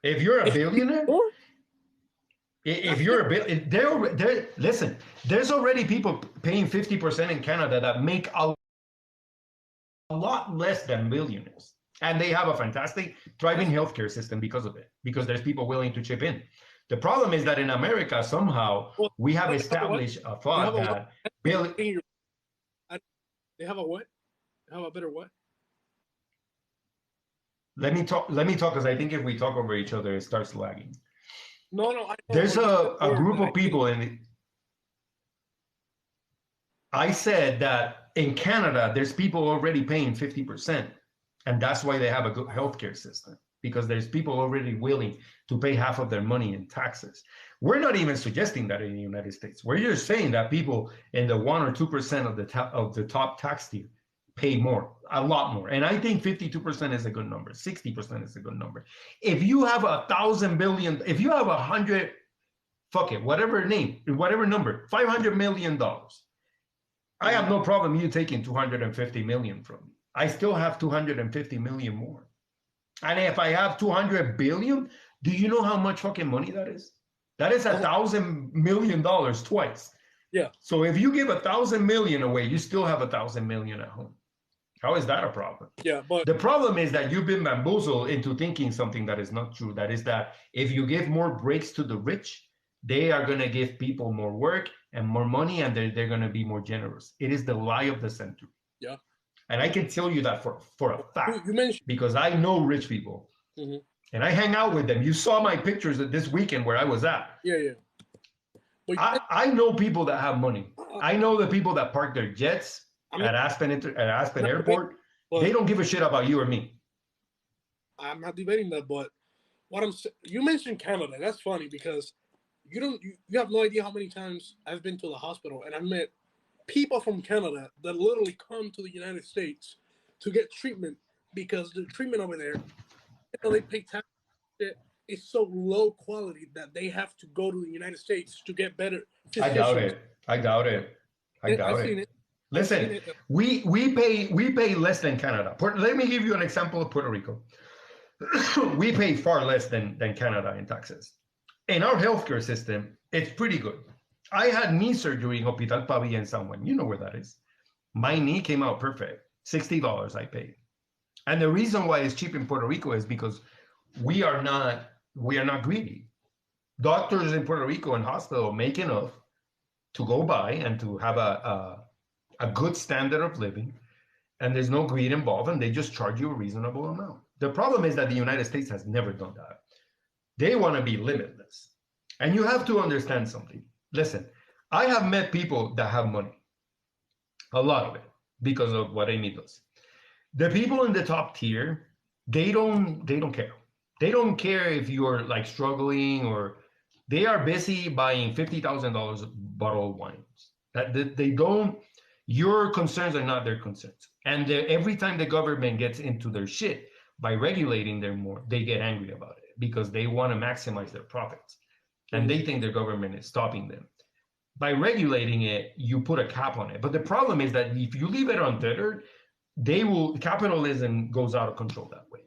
[SPEAKER 1] If you're a billionaire, if you're a listen, there's already people paying 50% in Canada that make a lot less than billionaires. And they have a fantastic, thriving healthcare system because of it, because there's people willing to chip in. The problem is that in America, somehow, we have established a thought that
[SPEAKER 2] they have a what? They have a better what?
[SPEAKER 1] Let me talk because I think if we talk over each other, it starts lagging.
[SPEAKER 2] No.
[SPEAKER 1] There's a group of people I said that in Canada, there's people already paying 50%. And that's why they have a good healthcare system, because there's people already willing to pay half of their money in taxes. We're not even suggesting that in the United States. We're just saying that people in the 1 or 2% of the top tax tier pay more, a lot more. And I think 52% is a good number. 60% is a good number. If you have 1,000 billion, if you have 100, fuck it, whatever number, $500 million, I have no problem you taking 250 million from me. I still have 250 million more. And if I have 200 billion, do you know how much fucking money that is? That is $1,000 million twice.
[SPEAKER 2] Yeah.
[SPEAKER 1] So if you give 1,000 million away, you still have 1,000 million at home. How is that a problem?
[SPEAKER 2] Yeah, but
[SPEAKER 1] the problem is that you've been bamboozled into thinking something that is not true. That is that if you give more breaks to the rich, they are going to give people more work and more money, and they're going to be more generous. It is the lie of the century.
[SPEAKER 2] Yeah.
[SPEAKER 1] And I can tell you that for a fact, because I know rich people, and I hang out with them. You saw my pictures this weekend where I was at.
[SPEAKER 2] Yeah.
[SPEAKER 1] I know people that have money. I know the people that park their jets at Aspen Airport. They don't give a shit about you or me.
[SPEAKER 2] I'm not debating that, but you mentioned Canada. That's funny because you have no idea how many times I've been to the hospital and I've met people from Canada that literally come to the United States to get treatment because the treatment over there, they pay tax. It's so low quality that they have to go to the United States to get better physicians.
[SPEAKER 1] I doubt it. Listen, we pay less than Canada. Let me give you an example of Puerto Rico. We pay far less than Canada in taxes. In our healthcare system, it's pretty good. I had knee surgery in Hospital Pavia in San Juan. You know where that is. My knee came out perfect. $60 I paid. And the reason why it's cheap in Puerto Rico is because we are not greedy. Doctors in Puerto Rico and hospital make enough to go by and to have a good standard of living, and there's no greed involved, and they just charge you a reasonable amount. The problem is that the United States has never done that. They want to be limitless. And you have to understand something. Listen, I have met people that have money, a lot of it, because of what Amy does. The people in the top tier, they don't care. They don't care if you're like struggling, or they are busy buying $50,000 bottle of wines. They don't. Your concerns are not their concerns. And every time the government gets into their shit by regulating them more, they get angry about it because they want to maximize their profits. And they think their government is stopping them. By regulating it, you put a cap on it. But the problem is that if you leave it untethered, capitalism goes out of control that way.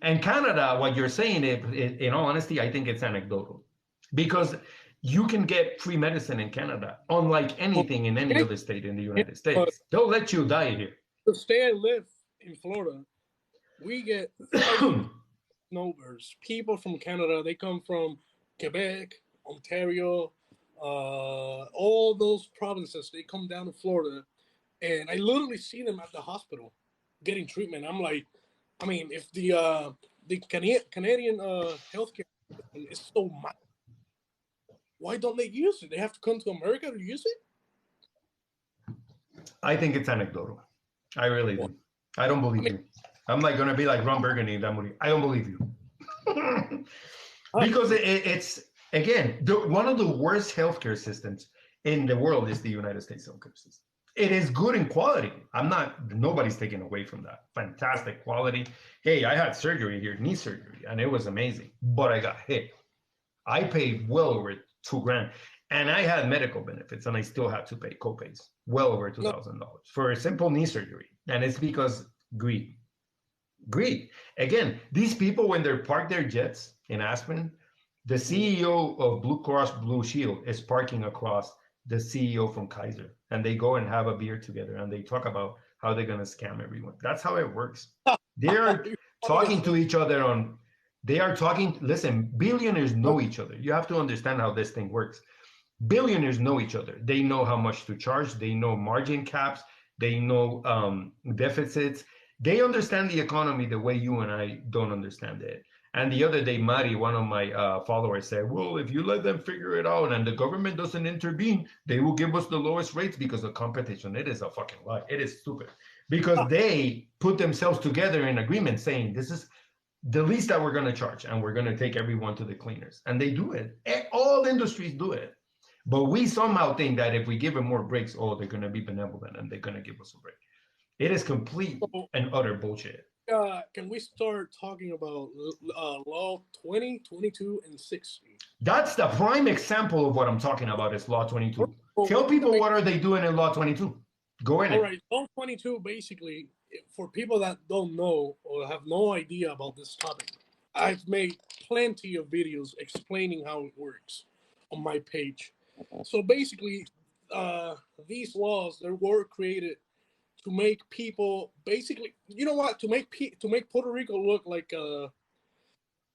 [SPEAKER 1] And Canada, what you're saying, in all honesty, I think it's anecdotal. Because you can get free medicine in Canada, unlike anything in any other state in the United States. They'll let you die here.
[SPEAKER 2] To stay and live in Florida, we get snowbirds. People from Canada, they come from Quebec, Ontario, all those provinces. They come down to Florida, and I literally see them at the hospital getting treatment. I'm like, I mean, if the Canadian healthcare system is so much, why don't they use it? They have to come to America to use it?
[SPEAKER 1] I think it's anecdotal. I really do. I don't believe you. I'm like going to be like Ron Burgundy. I don't believe you. Because it's, again, one of the worst healthcare systems in the world is the United States healthcare system. It is good in quality. Nobody's taking away from that. Fantastic quality. Hey, I had surgery here, knee surgery, and it was amazing. But I got hit. I paid well over $2,000. And I had medical benefits, and I still had to pay copays, well over $2,000 for a simple knee surgery. And it's because greed. Greed. Again, these people, when they're parked their jets in Aspen, the CEO of Blue Cross Blue Shield is parking across the CEO from Kaiser. And they go and have a beer together, and they talk about how they're going to scam everyone. That's how it works. They are talking to each other on... They are talking... Listen, billionaires know each other. You have to understand how this thing works. Billionaires know each other. They know how much to charge. They know margin caps. They know deficits. They understand the economy the way you and I don't understand it. And the other day, Mari, one of my followers, said, well, if you let them figure it out and the government doesn't intervene, they will give us the lowest rates because of competition. It is a fucking lie. It is stupid. Because they put themselves together in agreement saying, this is the least that we're going to charge, and we're going to take everyone to the cleaners. And they do it. All industries do it. But we somehow think that if we give them more breaks, they're going to be benevolent and they're going to give us a break. It is complete and utter bullshit.
[SPEAKER 2] Can we start talking about Law 20, 22, and 60?
[SPEAKER 1] That's the prime example of what I'm talking about is Law 22. Tell people what are they doing in Law 22. Go in.
[SPEAKER 2] All right, Law 22, basically, for people that don't know or have no idea about this topic, I've made plenty of videos explaining how it works on my page. So basically, these laws, they were created to make people basically, you know what, to make Puerto Rico look like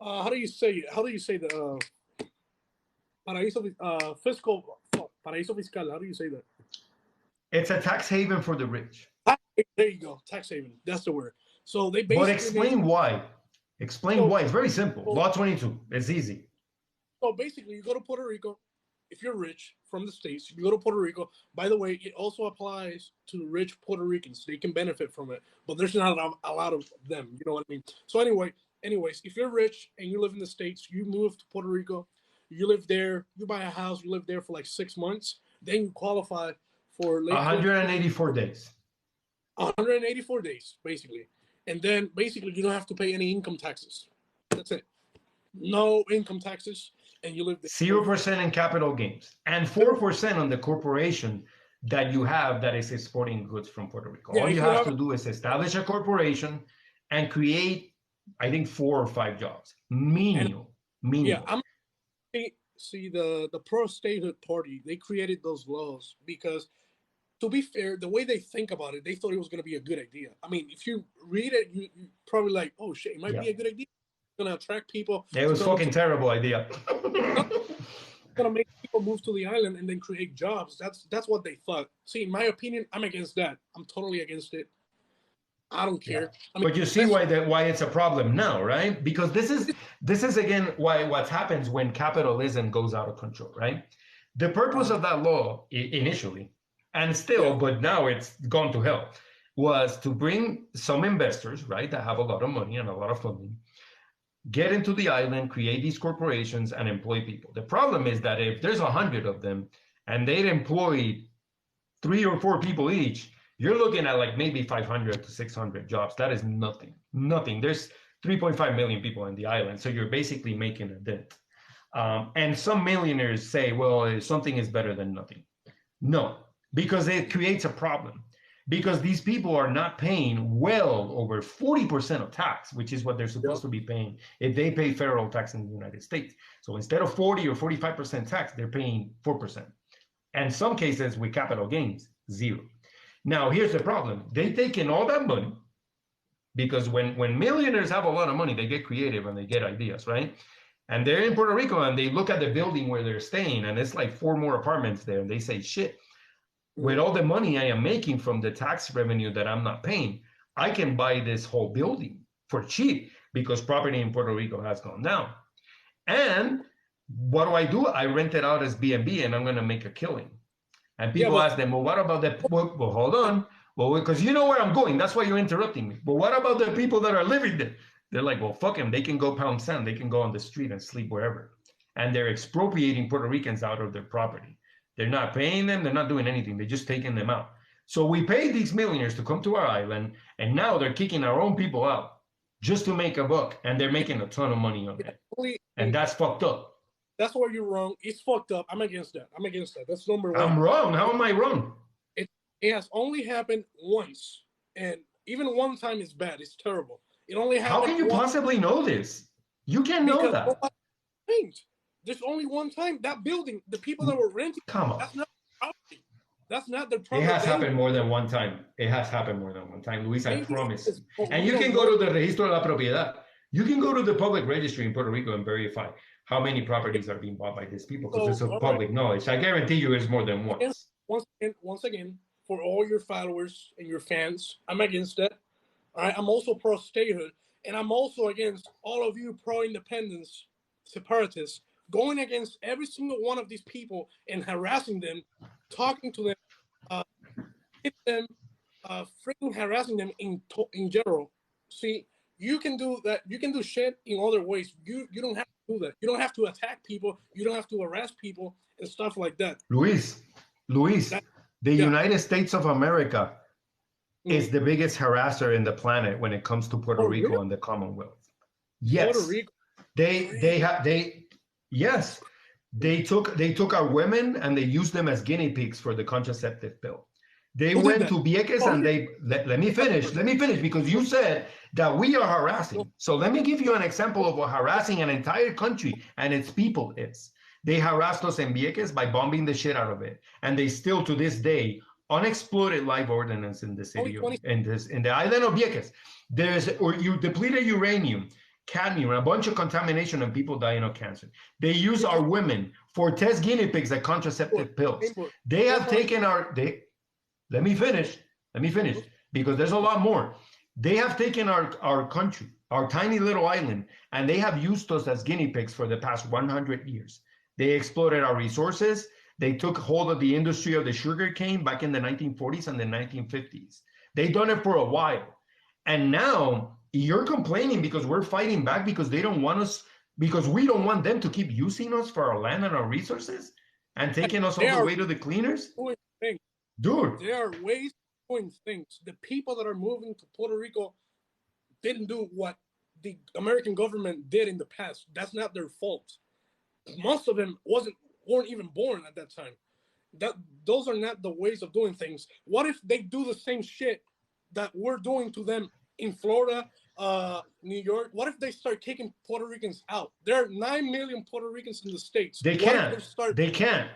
[SPEAKER 2] how do you say it? How do you say the paraíso fiscal? How do you say that?
[SPEAKER 1] It's a tax haven for the rich.
[SPEAKER 2] There you go, tax haven. That's the word. So they basically.
[SPEAKER 1] But explain why. Explain why. It's very simple. Law 22. It's easy.
[SPEAKER 2] So basically, you go to Puerto Rico. If you're rich from the States, you go to Puerto Rico. By the way, it also applies to rich Puerto Ricans. They can benefit from it, but there's not a lot of them. You know what I mean? So anyways, if you're rich and you live in the States, you move to Puerto Rico, you live there, you buy a house, you live there for like 6 months, then you qualify for
[SPEAKER 1] 184 days.
[SPEAKER 2] 184 days, basically. And then basically you don't have to pay any income taxes. That's it. No income taxes. And you live there.
[SPEAKER 1] 0% in capital gains and 4% on the corporation that you have that is exporting goods from Puerto Rico. All you have to do is establish a corporation and create, I think, 4 or 5 jobs. Menial.
[SPEAKER 2] Yeah, see the pro-statehood party, they created those laws because, to be fair, the way they think about it, they thought it was going to be a good idea. I mean, if you read it, you probably like, oh shit, it might be a good idea. Going to attract people.
[SPEAKER 1] It was fucking terrible idea.
[SPEAKER 2] Going to make people move to the island and then create jobs. That's what they thought. See, in my opinion, I'm against that. I'm totally against it. I don't care.
[SPEAKER 1] Yeah.
[SPEAKER 2] I mean,
[SPEAKER 1] but you see why it's a problem now, right? Because this is again why what happens when capitalism goes out of control, right? The purpose of that law initially, and still, but now it's gone to hell, was to bring some investors, right, that have a lot of money and a lot of funding, get into the island, create these corporations, and employ people. The problem is that if there's 100 of them and they'd employ 3 or 4 people each, you're looking at like maybe 500 to 600 jobs. That is nothing. Nothing. There's 3.5 million people in the island, so you're basically making a dent. And some millionaires say, well, something is better than nothing. No, because it creates a problem. Because these people are not paying well over 40% of tax, which is what they're supposed to be paying if they pay federal tax in the United States. So instead of 40 or 45% tax, they're paying 4%. And some cases with capital gains, 0. Now, here's the problem. They've taken all that money because when millionaires have a lot of money, they get creative and they get ideas, right? And they're in Puerto Rico and they look at the building where they're staying, and it's like 4 more apartments there, and they say, shit, with all the money I am making from the tax revenue that I'm not paying, I can buy this whole building for cheap because property in Puerto Rico has gone down. And what do? I rent it out as B&B and I'm going to make a killing. And people ask them, well, what about the, well, hold on. Well, because you know where I'm going. That's why you're interrupting me. But what about the people that are living there? They're like, well, fuck them. They can go pound sand. They can go on the street and sleep wherever. And they're expropriating Puerto Ricans out of their property. They're not paying them. They're not doing anything. They're just taking them out. So we paid these millionaires to come to our island, and now they're kicking our own people out just to make a buck, and they're making a ton of money on it. And that's fucked up.
[SPEAKER 2] That's where you're wrong. It's fucked up. I'm against that. That's number one.
[SPEAKER 1] I'm wrong. How am I wrong?
[SPEAKER 2] It has only happened once, and even one time is bad. It's terrible. It only happened.
[SPEAKER 1] How can you possibly know this? You can't know that.
[SPEAKER 2] There's only one time. That building, the people that were renting,
[SPEAKER 1] come on,
[SPEAKER 2] that's not property. That's not their property.
[SPEAKER 1] It has happened more than one time. It has happened more than one time, Luis. I promise. And you can go to the Registro de la Propiedad. You can go to the public registry in Puerto Rico and verify how many properties are being bought by these people, because it's a public knowledge. I guarantee you it's more than once.
[SPEAKER 2] Once again, for all your followers and your fans, I'm against that. All right, I'm also pro-statehood, and I'm also against all of you pro-independence separatists going against every single one of these people and harassing them, talking to them, hit them, freaking harassing them in general. See, you can do that. You can do shit in other ways. You don't have to do that. You don't have to attack people. You don't have to harass people and stuff like that.
[SPEAKER 1] Luis, the United States of America is the biggest harasser in the planet when it comes to Puerto Rico really? And the Commonwealth. Yes, Puerto Rico. Yes, they took our women and they used them as guinea pigs for the contraceptive pill. They went to Vieques and they let me finish because you said that we are harassing. So let me give you an example of what harassing an entire country and its people is. They harassed us in Vieques by bombing the shit out of it, and they still to this day unexploded live ordnance in the city in the island of Vieques. You depleted uranium, cadmium, a bunch of contamination, and people dying of cancer. They use our women for test guinea pigs like contraceptive pills. They have taken let me finish, because there's a lot more. They have taken our country, our tiny little island, and they have used us as guinea pigs for the past 100 years. They exploited our resources. They took hold of the industry of the sugar cane back in the 1940s and the 1950s. They've done it for a while. And now you're complaining because we're fighting back because they don't want us, because we don't want them to keep using us for our land and our resources and taking us all the way to the cleaners? Dude,
[SPEAKER 2] there are ways of doing things. The people that are moving to Puerto Rico didn't do what the American government did in the past. That's not their fault. Most of them weren't even born at that time. Those are not the ways of doing things. What if they do the same shit that we're doing to them in Florida, New York? What if they start kicking Puerto Ricans out? There are 9 million Puerto Ricans in the States.
[SPEAKER 1] They can't. They can't.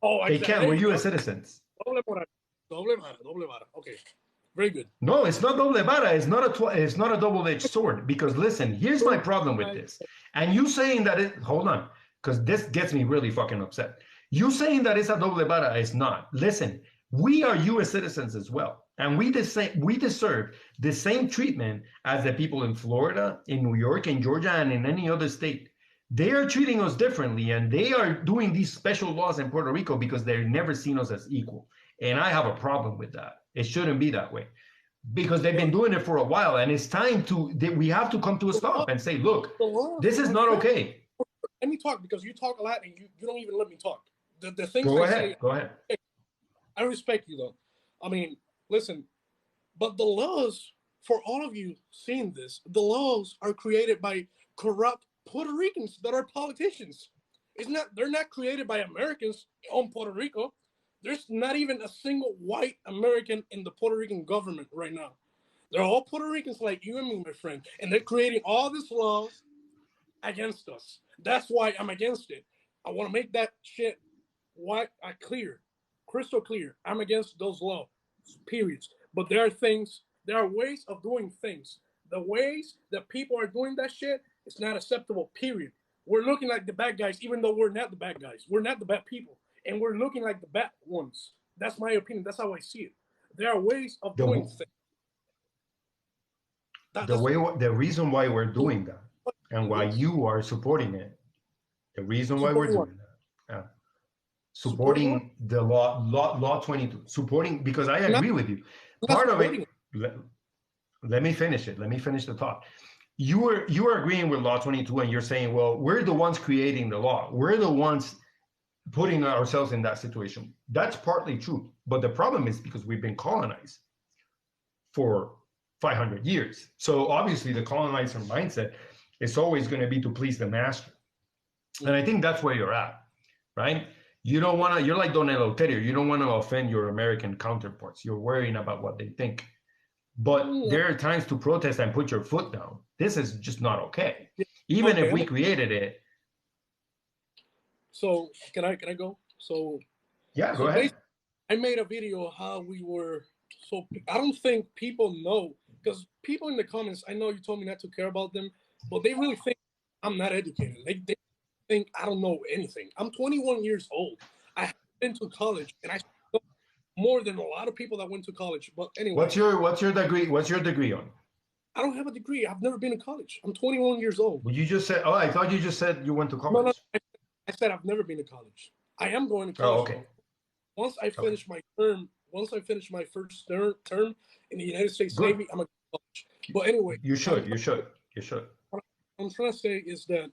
[SPEAKER 2] Oh,
[SPEAKER 1] they can't. We're U.S. citizens.
[SPEAKER 2] Doble vara. Okay, very good.
[SPEAKER 1] No, it's not doble vara. It's not a double-edged sword. Because listen, here's my problem with this. And you saying that hold on, because this gets me really fucking upset. You saying that it's a doble vara is not. Listen, we are U.S. citizens as well, and we deserve the same treatment as the people in Florida, in New York, in Georgia, and in any other state. They are treating us differently, and they are doing these special laws in Puerto Rico because they've never seen us as equal. And I have a problem with that. It shouldn't be that way because they've been doing it for a while, and it's time we have to come to a stop and say, look, this is not okay.
[SPEAKER 2] Let me talk, because you talk a lot and you don't even let me talk. The things
[SPEAKER 1] Go ahead.
[SPEAKER 2] I respect you, though. I mean, listen, but the laws, for all of you seeing this, the laws are created by corrupt Puerto Ricans that are politicians. They're not created by Americans on Puerto Rico. There's not even a single white American in the Puerto Rican government right now. They're all Puerto Ricans like you and me, my friend. And they're creating all these laws against us. That's why I'm against it. I want to make that shit crystal clear. I'm against those laws, periods. But there are things There are ways of doing things. The ways that people are doing that shit is not acceptable, period. We're looking like the bad guys, even though we're not the bad guys. We're not the bad people. And we're looking like the bad ones. That's my opinion. That's how I see it. There are ways of doing things.
[SPEAKER 1] The reason why we're doing that and why you are supporting it, the reason why we're doing that, supporting the law 22, supporting, because I agree with you. Part of it, let me finish it. Let me finish the thought. You are agreeing with law 22 and you're saying, well, we're the ones creating the law. We're the ones putting ourselves in that situation. That's partly true. But the problem is because we've been colonized for 500 years. So obviously the colonizer mindset is always going to be to please the master. And I think that's where you're at, right? You don't want to, you're like Don Eleuterio. You don't want to offend your American counterparts. You're worrying about what they think. But there are times to protest and put your foot down. This is just not okay. Even if we created it.
[SPEAKER 2] So can I go? So
[SPEAKER 1] yeah, go ahead.
[SPEAKER 2] I made a video of how we were. So I don't think people know, because people in the comments, I know you told me not to care about them, but they really think I'm not educated. They think I don't know anything. I'm 21 years old. I haven't been to college, and I know more than a lot of people that went to college. But anyway,
[SPEAKER 1] what's your degree? What's your degree on?
[SPEAKER 2] I don't have a degree. I've never been to college. I'm 21 years old.
[SPEAKER 1] Well, you just said. Oh, I thought you just said you went to college.
[SPEAKER 2] No, I said I've never been to college. I am going to college.
[SPEAKER 1] Oh, okay.
[SPEAKER 2] Once I finish my term, once I finish my first term in the United States Navy, I'm going to college. But anyway,
[SPEAKER 1] you should.
[SPEAKER 2] What I'm trying to say is that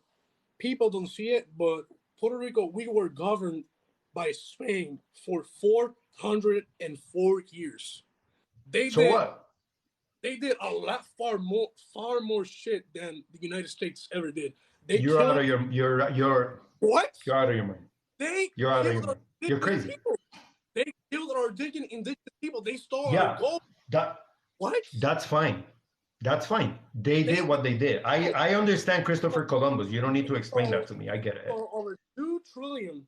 [SPEAKER 2] people don't see it, but Puerto Rico, we were governed by Spain for 404 years. They did a lot far more shit than the United States ever did.
[SPEAKER 1] You're out of your
[SPEAKER 2] what?
[SPEAKER 1] You're out of your mind. You're out of your mind. You're crazy.
[SPEAKER 2] People. They killed our indigenous people. They stole our gold. What?
[SPEAKER 1] That's fine. That's fine. They did what they did. I understand Christopher Columbus. You don't need to explain that to me. I get it.
[SPEAKER 2] Over $2 trillion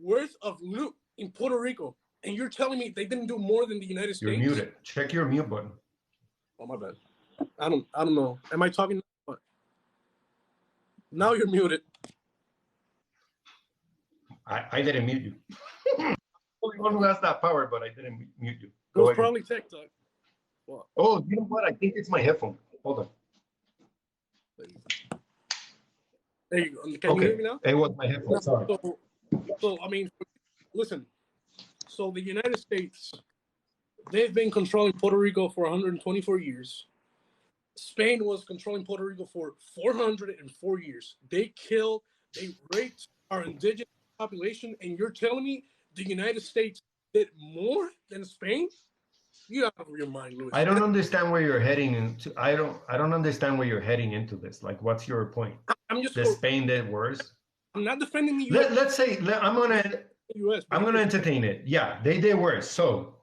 [SPEAKER 2] worth of loot in Puerto Rico, and you're telling me they didn't do more than the United States?
[SPEAKER 1] You're muted. Check your mute button.
[SPEAKER 2] Oh, my bad. I don't know. Am I talking? Now you're muted.
[SPEAKER 1] I didn't mute you. Only one who has that power, but I didn't mute you.
[SPEAKER 2] It was probably TikTok.
[SPEAKER 1] What? Oh, you know what? I think it's my headphone. Hold on.
[SPEAKER 2] There you go. Can you hear me now?
[SPEAKER 1] It was my headphone. Sorry.
[SPEAKER 2] So, I mean, listen. So the United States, they've been controlling Puerto Rico for 124 years. Spain was controlling Puerto Rico for 404 years. They raped our indigenous population, and you're telling me the United States did more than Spain? You out of your mind, Luis.
[SPEAKER 1] I don't understand where you're heading into. I don't understand where you're heading into this. Like, what's your point?
[SPEAKER 2] I'm just
[SPEAKER 1] Spain did worse.
[SPEAKER 2] I'm not defending the U.S.
[SPEAKER 1] Let's say I'm gonna entertain it. Yeah, they did worse. So,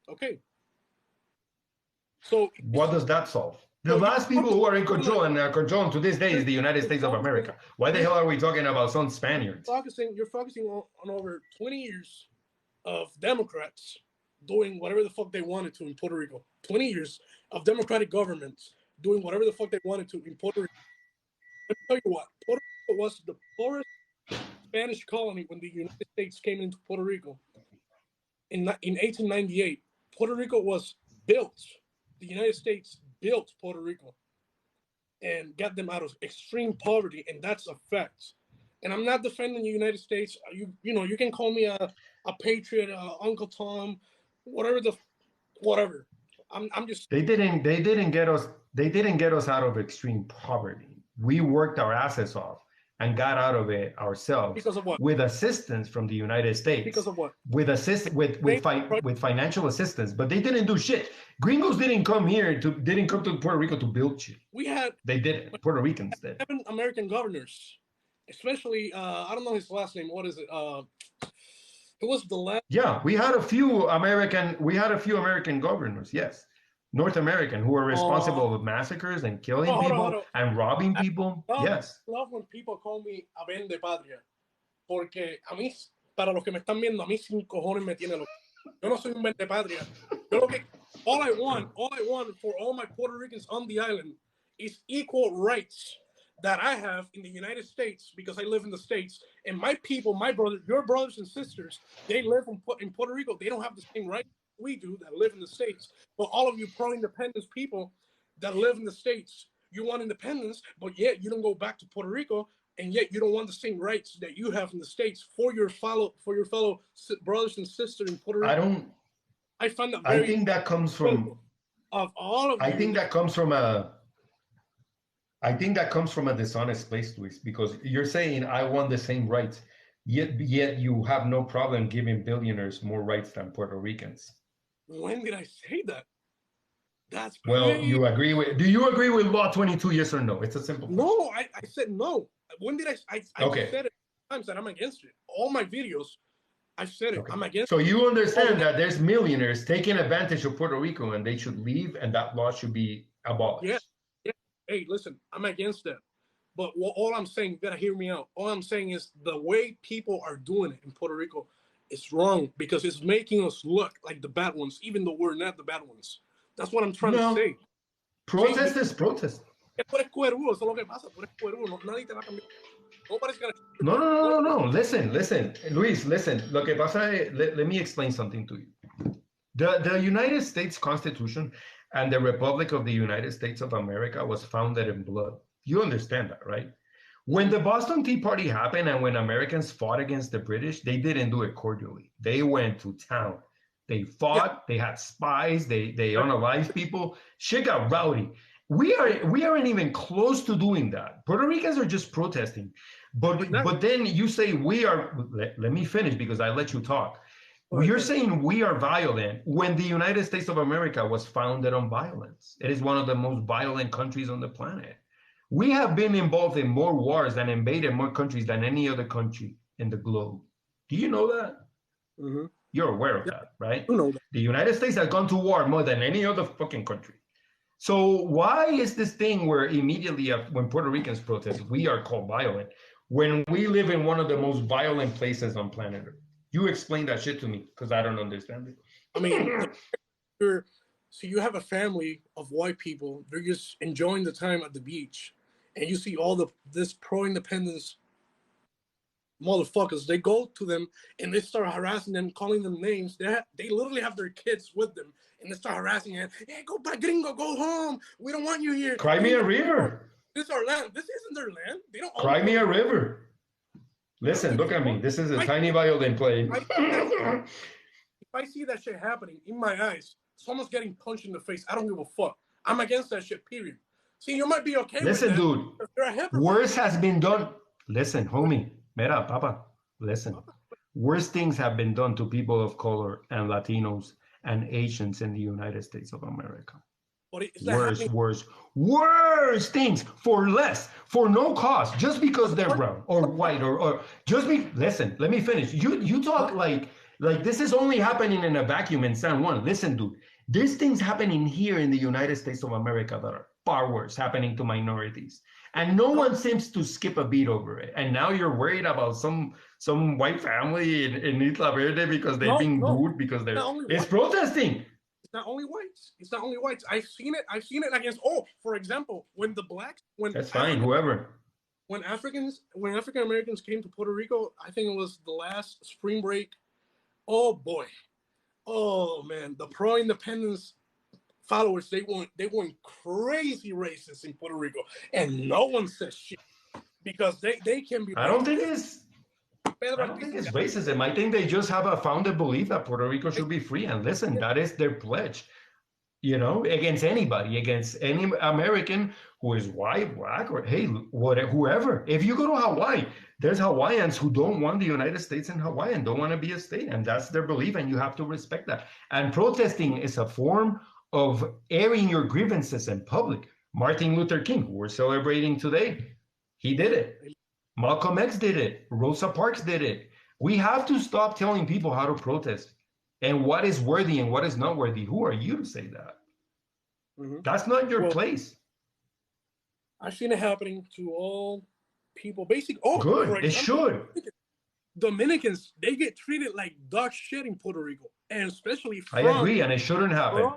[SPEAKER 2] okay. So
[SPEAKER 1] what does that solve? The last people who are in control and are controlling to this day is the United States of America. Why the hell are we talking about some Spaniards?
[SPEAKER 2] You're focusing on over 20 years of Democrats doing whatever the fuck they wanted to in Puerto Rico. 20 years of Democratic governments doing whatever the fuck they wanted to in Puerto Rico. Let me tell you what, Puerto Rico was the poorest Spanish colony when the United States came into Puerto Rico. In 1898, Puerto Rico was built. The United States built Puerto Rico and got them out of extreme poverty, and that's a fact. And I'm not defending the United States. You can call me a patriot, Uncle Tom, whatever. I'm just.
[SPEAKER 1] They didn't get us out of extreme poverty. We worked our asses off and got out of it ourselves.
[SPEAKER 2] Because of what?
[SPEAKER 1] With assistance from the United States.
[SPEAKER 2] Because of what?
[SPEAKER 1] With financial assistance, but they didn't do shit. Gringos didn't come to Puerto Rico to build shit. They did. Puerto Ricans did.
[SPEAKER 2] 7 American governors, especially I don't know his last name. What is it? It was the last.
[SPEAKER 1] Yeah, we had a few American governors. Yes. North American who were responsible with massacres and killing people and robbing people. Yes.
[SPEAKER 2] I love when people call me a vende patria, porque a mí, para los que me están viendo, a mí sin cojones me tiene loco. Yo no soy un vende patria. Yo lo que all I want for all my Puerto Ricans on the island is equal rights that I have in the United States because I live in the States. And my people, my brothers, your brothers and sisters, they live in Puerto Rico. They don't have the same rights we do that live in the States. But all of you pro-independence people that live in the States, you want independence, but yet you don't go back to Puerto Rico, and yet you don't want the same rights that you have in the States for your fellow brothers and sisters in Puerto Rico. I find that very.
[SPEAKER 1] I think that comes from.
[SPEAKER 2] Of all of
[SPEAKER 1] I
[SPEAKER 2] you,
[SPEAKER 1] think that comes from a. I think that comes from a dishonest place, Luis, because you're saying I want the same rights, yet you have no problem giving billionaires more rights than Puerto Ricans.
[SPEAKER 2] When did I say that? That's crazy.
[SPEAKER 1] Well, you agree with? Do you agree with Law 22? Yes or no? It's a simple question.
[SPEAKER 2] No, I said no. When did I
[SPEAKER 1] Okay.
[SPEAKER 2] said it times that I'm against it. All my videos, I said it.
[SPEAKER 1] Okay.
[SPEAKER 2] I'm against.
[SPEAKER 1] So you understand that there's millionaires taking advantage of Puerto Rico, and they should leave, and that law should be abolished.
[SPEAKER 2] Yeah. Hey, listen, I'm against that. But all I'm saying, you gotta hear me out. All I'm saying is the way people are doing it in Puerto Rico is wrong because it's making us look like the bad ones, even though we're not the bad ones. That's what I'm trying to say.
[SPEAKER 1] Protest is protest.
[SPEAKER 2] Nobody's gonna.
[SPEAKER 1] No. Listen. Luis, listen. Lo que pasa es, let me explain something to you. The United States Constitution and the Republic of the United States of America was founded in blood. You understand that, right? When the Boston Tea Party happened and when Americans fought against the British, they didn't do it cordially. They went to town. They fought. They had spies. They unalived people. Shit got rowdy. We aren't even close to doing that. Puerto Ricans are just protesting. But then you say we are. Let me finish because I let you talk. You're saying we are violent when the United States of America was founded on violence. It is one of the most violent countries on the planet. We have been involved in more wars and invaded more countries than any other country in the globe. Do you know that?
[SPEAKER 2] Mm-hmm.
[SPEAKER 1] You're aware of that, right?
[SPEAKER 2] You know that.
[SPEAKER 1] The United States has gone to war more than any other fucking country. So why is this thing where immediately when Puerto Ricans protest, we are called violent when we live in one of the most violent places on planet Earth? You explain that shit to me because I don't understand it.
[SPEAKER 2] I mean, so you have a family of white people. They're just enjoying the time at the beach, and you see all this pro-independence motherfuckers. They go to them and they start harassing them, calling them names. They literally have their kids with them, and they start harassing them. Hey, go back, gringo, go home. We don't want you here.
[SPEAKER 1] Cry me a river.
[SPEAKER 2] This is our land. This isn't their land. They don't.
[SPEAKER 1] Cry me a river. Listen, look at me. This is a tiny violin playing.
[SPEAKER 2] If I see that shit happening in my eyes, someone's getting punched in the face. I don't give a fuck. I'm against that shit, period. See, you might be okay
[SPEAKER 1] Listen,
[SPEAKER 2] with that.
[SPEAKER 1] dude.
[SPEAKER 2] You're a hypocrite.
[SPEAKER 1] Worse has been done. Listen, homie. Mira, papa. Listen. Worse things have been done to people of color and Latinos and Asians in the United States of America. Worse things for less, for no cost, just because they're brown or white or just be. Listen, let me finish. You talk like this is only happening in a vacuum in San Juan. Listen, dude, there's things happening here in the United States of America that are far worse happening to minorities, and no one seems to skip a beat over it. And now you're worried about some white family in Isla Verde because they're being booed because it's protesting.
[SPEAKER 2] It's not only whites. It's not only whites. I've seen it against. For example, when
[SPEAKER 1] that's fine. Whoever.
[SPEAKER 2] When African Americans came to Puerto Rico, I think it was the last spring break. Oh boy, oh man, the pro-independence followers they went crazy racist in Puerto Rico, and no one says shit because they can be.
[SPEAKER 1] I don't think it's racism. I think they just have a founded belief that Puerto Rico should be free. And listen, that is their pledge, against anybody, against any American who is white, black, or whoever. If you go to Hawaii, there's Hawaiians who don't want the United States in Hawaii and don't want to be a state. And that's their belief. And you have to respect that. And protesting is a form of airing your grievances in public. Martin Luther King, who we're celebrating today, he did it. Malcolm X did it. Rosa Parks did it. We have to stop telling people how to protest and what is worthy and what is not worthy. Who are you to say that? Mm-hmm. That's not your place.
[SPEAKER 2] I've seen it happening to all people.
[SPEAKER 1] Good.
[SPEAKER 2] Example,
[SPEAKER 1] it should.
[SPEAKER 2] Dominicans, they get treated like dog shit in Puerto Rico. And especially
[SPEAKER 1] I agree, and it shouldn't happen.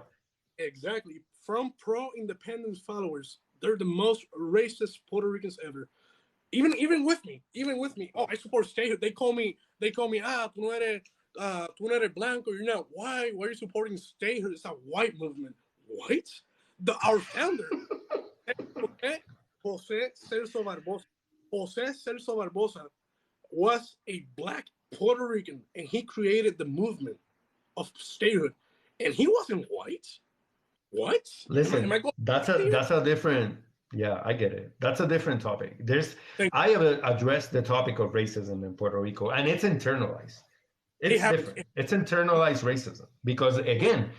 [SPEAKER 2] exactly. From pro-independence followers, they're the most racist Puerto Ricans ever. Even with me, oh, I support statehood. They call me, tú no eres blanco, you're not white. Why are you supporting statehood? It's a white movement. White? Our founder, Jose Celso Barbosa. Jose Celso Barbosa was a black Puerto Rican, and he created the movement of statehood, and he wasn't white. What? Am I
[SPEAKER 1] Listen,
[SPEAKER 2] going here?
[SPEAKER 1] that's a different. Yeah, I get it. That's a different topic.
[SPEAKER 2] Thank
[SPEAKER 1] I have addressed the topic of racism in Puerto Rico, and it's internalized.
[SPEAKER 2] you. It
[SPEAKER 1] It's
[SPEAKER 2] happens.
[SPEAKER 1] different. It's internalized racism because again,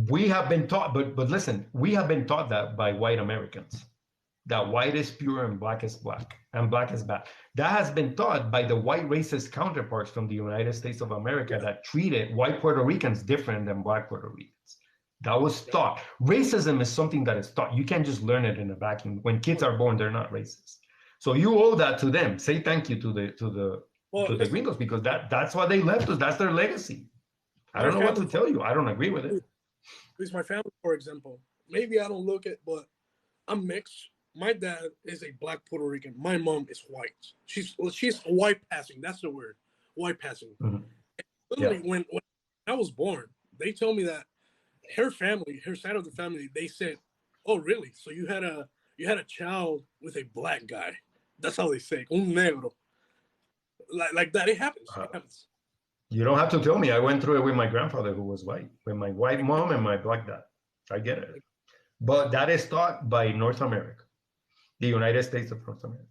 [SPEAKER 1] we have been taught. But listen, we have been taught that by white Americans, that white is pure and black is black and black is bad. That has been taught by the white racist counterparts from the United States of America that treated white Puerto Ricans different than black Puerto Ricans. That was taught. Racism is something that is taught. You can't just learn it in a vacuum. When kids are born, they're not racist. So you owe that to them. Say thank you to the
[SPEAKER 2] Listen,
[SPEAKER 1] gringos because that's what they left us. That's their legacy. I
[SPEAKER 2] my
[SPEAKER 1] don't know what to
[SPEAKER 2] family,
[SPEAKER 1] tell you. I don't agree with it.
[SPEAKER 2] at least my family, for example, maybe I don't look it, but I'm mixed. My dad is a black Puerto Rican. My mom is white. She's white passing. That's the word, white passing.
[SPEAKER 1] Mhm.
[SPEAKER 2] Literally,
[SPEAKER 1] Yeah.
[SPEAKER 2] when I was born, they told me that her family, her side of the family, they said, "Oh, really? So you had a child with a black guy?" That's how they say, "Un negro." Like that. It happens.
[SPEAKER 1] Uh,
[SPEAKER 2] It happens.
[SPEAKER 1] You don't have to tell me. I went through it with my grandfather who was white, with my white mom and my black dad. I get it. But that is taught by North America, the United States of North America.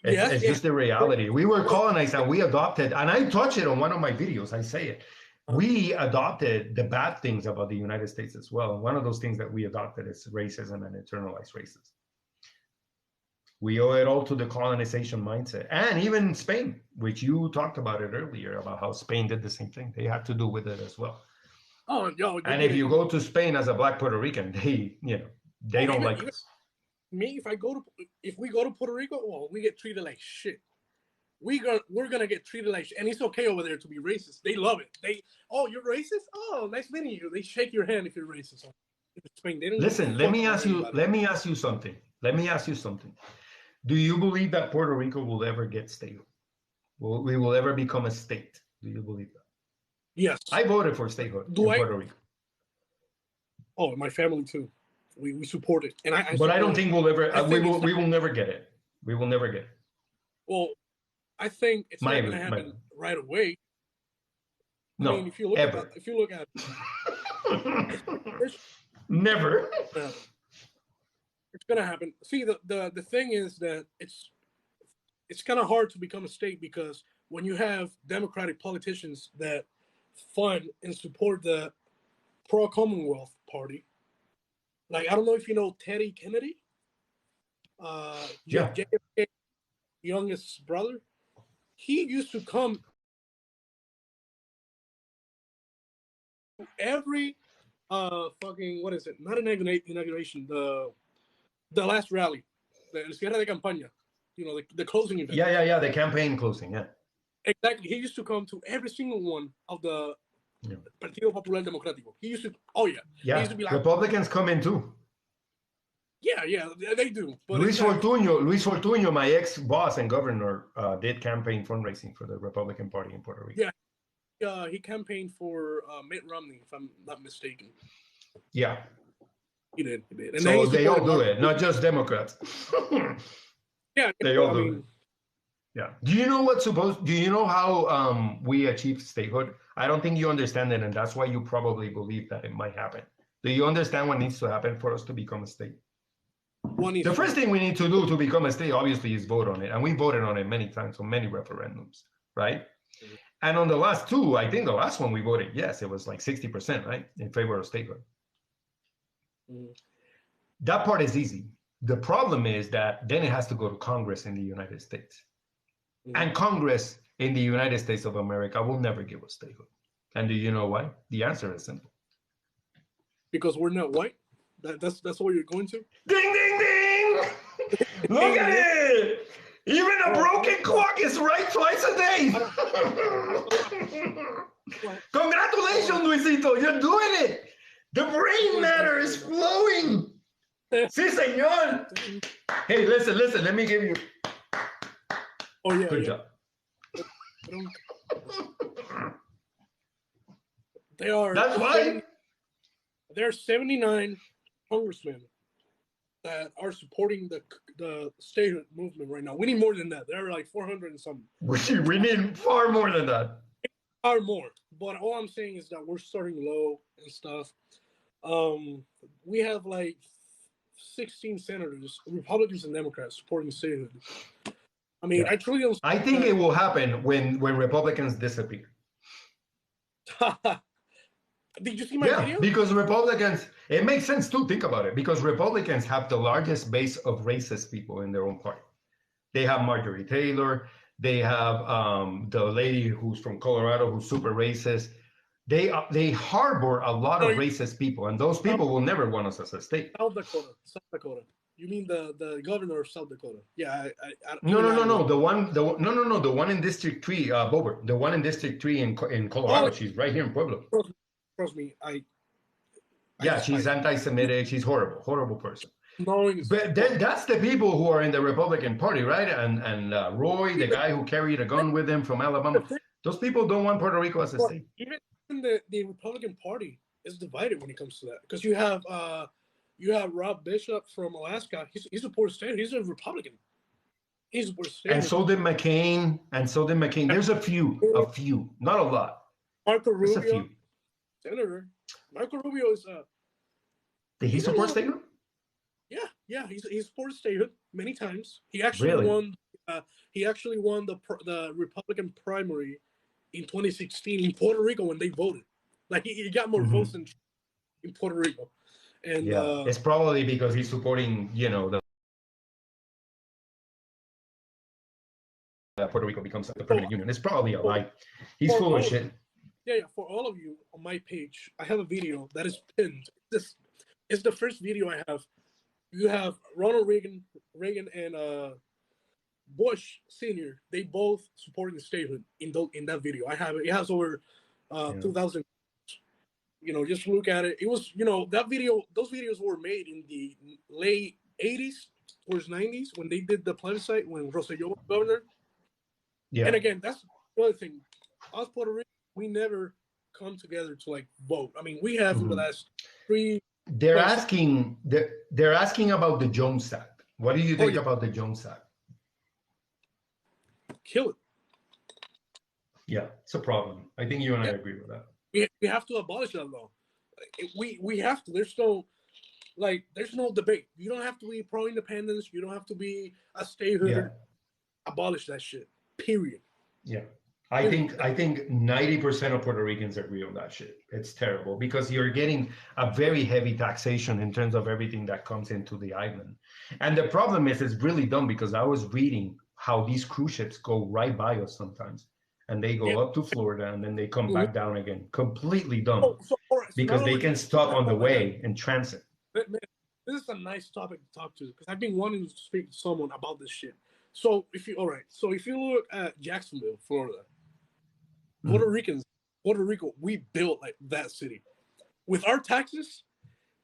[SPEAKER 2] Yeah,
[SPEAKER 1] It's just the reality. We were colonized and we adopted, and I touch it on one of my videos. I say it. We adopted the bad things about the United States as well. And one of those things that we adopted is racism and internalized racism. We owe it all to the colonization mindset. And even Spain, which you talked about it earlier, about how Spain did the same thing. They had to do with it as well.
[SPEAKER 2] Oh, yo, they
[SPEAKER 1] And
[SPEAKER 2] did
[SPEAKER 1] if
[SPEAKER 2] it.
[SPEAKER 1] you go to Spain as a black Puerto Rican, they
[SPEAKER 2] Oh,
[SPEAKER 1] don't like
[SPEAKER 2] even
[SPEAKER 1] us.
[SPEAKER 2] me, if we go to Puerto Rico, well, we get treated like shit. We're gonna get treated like shit, and it's okay over there to be racist. They love it. Oh, you're racist? Oh, nice meeting you. They shake your hand if you're racist. In Spain, they don't give a
[SPEAKER 1] Listen,
[SPEAKER 2] fuck about anybody.
[SPEAKER 1] let me ask you something. Let me ask you something. Do you believe that Puerto Rico will ever get statehood? We will ever become a state? Do you believe that?
[SPEAKER 2] Yes.
[SPEAKER 1] I voted for statehood
[SPEAKER 2] Do
[SPEAKER 1] in
[SPEAKER 2] I?
[SPEAKER 1] Puerto Rico.
[SPEAKER 2] Oh, my family too. We support it, and
[SPEAKER 1] But I don't think we'll ever.
[SPEAKER 2] I think
[SPEAKER 1] We will never get it. We will never get it.
[SPEAKER 2] well, I think it's not gonna happen right away.
[SPEAKER 1] No,
[SPEAKER 2] I mean, if you look
[SPEAKER 1] ever.
[SPEAKER 2] at
[SPEAKER 1] Never.
[SPEAKER 2] It's gonna happen. See, the thing is that it's kind of hard to become a state because when you have Democratic politicians that fund and support the pro Commonwealth Party, like I don't know if you know Teddy Kennedy,
[SPEAKER 1] Yeah.
[SPEAKER 2] JFK's youngest brother. He used to come to every fucking what is it? Not an inauguration. The last rally, the cierre de campaña. You know, the closing event.
[SPEAKER 1] Yeah. The campaign closing. Yeah.
[SPEAKER 2] Exactly. He used to come to every single one of the Partido Popular Democrático. He used to. Oh yeah.
[SPEAKER 1] Yeah.
[SPEAKER 2] He used to be like,
[SPEAKER 1] Republicans come in too.
[SPEAKER 2] Yeah, they do. But
[SPEAKER 1] Luis Fortuño, my ex-boss and governor, did campaign fundraising for the Republican Party in Puerto Rico.
[SPEAKER 2] Yeah, he campaigned for Mitt Romney, if I'm not mistaken.
[SPEAKER 1] Yeah.
[SPEAKER 2] He did. And
[SPEAKER 1] so they all do it, not just Democrats.
[SPEAKER 2] Yeah,
[SPEAKER 1] they all do it. Yeah. Do you know how we achieved statehood? I don't think you understand it, and that's why you probably believe that it might happen. Do you understand what needs to happen for us to become a state? The first thing we need to do to become a state, obviously, is vote on it. And we voted on it many times on many referendums, right? Mm-hmm. And on the last two, I think the last one we voted, yes, it was like 60%, right? In favor of statehood. Mm-hmm. That part is easy. The problem is that then it has to go to Congress in the United States. Mm-hmm. And Congress in the United States of America will never give us statehood. And do you know why? The answer is simple.
[SPEAKER 2] Because we're not white? That's what you're going to?
[SPEAKER 1] Ding, ding, ding! Look at it! Even a broken clock is right twice a day. Congratulations, Luisito! You're doing it! The brain matter is flowing. Sí, señor. Hey, listen. Let me give you.
[SPEAKER 2] Oh yeah.
[SPEAKER 1] Good job.
[SPEAKER 2] They are.
[SPEAKER 1] That's why.
[SPEAKER 2] There are 79 congressmen that are supporting the statehood movement right now. We need more than that. There are like 400 and something.
[SPEAKER 1] We need far more than that.
[SPEAKER 2] Or more. But all I'm saying is that we're starting low and stuff. We have like 16 senators, Republicans and Democrats, supporting statehood. I mean, I truly don't.
[SPEAKER 1] I think it will happen when Republicans disappear.
[SPEAKER 2] Did you see my video?
[SPEAKER 1] Because Republicans, it makes sense too. Think about it. Because Republicans have the largest base of racist people in their own party. They have Marjorie Taylor. They have the lady who's from Colorado who's super racist. They harbor a lot of racist people, and those people will never want us as a state.
[SPEAKER 2] South Dakota. You mean the governor of South Dakota? Yeah.
[SPEAKER 1] No. The one in District 3, Bober. The one in District 3 in Colorado. She's right here in Pueblo.
[SPEAKER 2] Trust me,
[SPEAKER 1] she's anti-Semitic. She's horrible person.
[SPEAKER 2] But
[SPEAKER 1] that's the people who are in the Republican Party, right? And Roy, the guy who carried a gun with him from Alabama. Those people don't want Puerto Rico as a state.
[SPEAKER 2] Even the Republican Party is divided when it comes to that, because you have Rob Bishop from Alaska. He's a poor state. He's a Republican. He's a poor state.
[SPEAKER 1] And so did McCain. There's a few, not a lot.
[SPEAKER 2] Marco Rubio, senator. Marco Rubio is
[SPEAKER 1] Did he support statehood?
[SPEAKER 2] Yeah. He's supported statehood many times. He actually won. He actually won the Republican primary in 2016 in Puerto Rico when they voted. Like he got more votes in Puerto Rico. And
[SPEAKER 1] it's probably because he's supporting, the Puerto Rico becomes the permanent union. It's probably a lie. He's full of shit.
[SPEAKER 2] Yeah. For all of you on my page, I have a video that is pinned. This is the first video I have. You have Ronald Reagan, and Bush Sr. They both supporting statehood in that video. I have it. It has over 2,000. Just look at it. It was, that video. Those videos were made in the late 80s, towards 90s, when they did the plebiscite when Rosselló was governor. Yeah. And again, that's the other thing. Us Puerto Rico, we never come together to vote. I mean, we have for the last 3.
[SPEAKER 1] They're asking about the Jones Act. What do you think about the Jones Act?
[SPEAKER 2] Kill it.
[SPEAKER 1] Yeah, it's a problem. I think you and I agree with that.
[SPEAKER 2] We have to abolish that law. We have to. There's no debate. You don't have to be pro-independence. You don't have to be a statehood. Yeah. Abolish that shit. Period.
[SPEAKER 1] Yeah. I think 90% of Puerto Ricans agree on that shit. It's terrible because you're getting a very heavy taxation in terms of everything that comes into the island. And the problem is, it's really dumb because I was reading how these cruise ships go right by us sometimes. And they go up to Florida and then they come back down again. Completely dumb. Because they can stop on the way in transit.
[SPEAKER 2] Man, this is a nice topic to talk to because I've been wanting to speak to someone about this shit. So if you look at Jacksonville, Florida, Puerto Rico, we built that city with our taxes,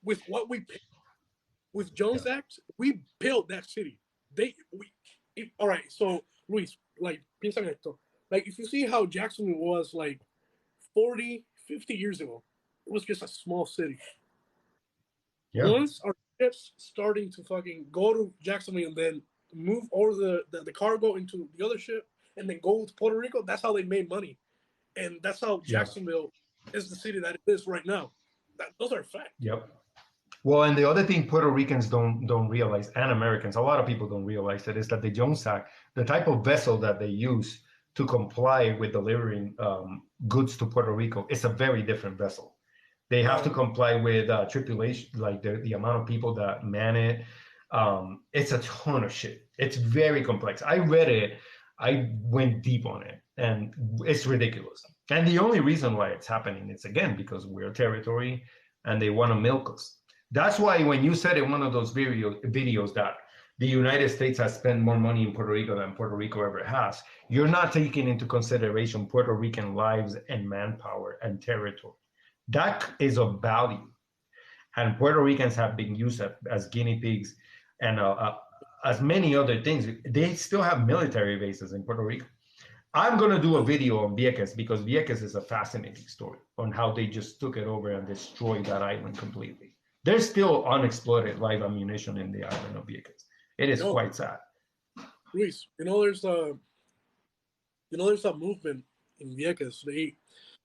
[SPEAKER 2] with what we pay, with Jones Act, we built that city. So Luis, piensa en esto. If you see how Jacksonville was 40, 50 years ago, it was just a small city. Yeah. Once our ships starting to fucking go to Jacksonville and then move all the cargo into the other ship and then go to Puerto Rico, that's how they made money. And that's how Jacksonville is the city that it is right now. Those are facts.
[SPEAKER 1] Yep. Well, and the other thing Puerto Ricans don't realize, and Americans, a lot of people don't realize it, is that the Jones Act, the type of vessel that they use to comply with delivering goods to Puerto Rico, is a very different vessel. They have to comply with tripulation, the amount of people that man it. It's a ton of shit. It's very complex. I read it. I went deep on it, and it's ridiculous. And the only reason why it's happening is, again, because we're a territory and they want to milk us. That's why when you said in one of those videos that the United States has spent more money in Puerto Rico than Puerto Rico ever has, you're not taking into consideration Puerto Rican lives and manpower and territory. That is of value. And Puerto Ricans have been used as guinea pigs and as many other things. They still have military bases in Puerto Rico. I'm going to do a video on Vieques because Vieques is a fascinating story on how they just took it over and destroyed that island completely. There's still unexploded live ammunition in the island of Vieques. It is quite sad.
[SPEAKER 2] Luis, there's a movement in Vieques.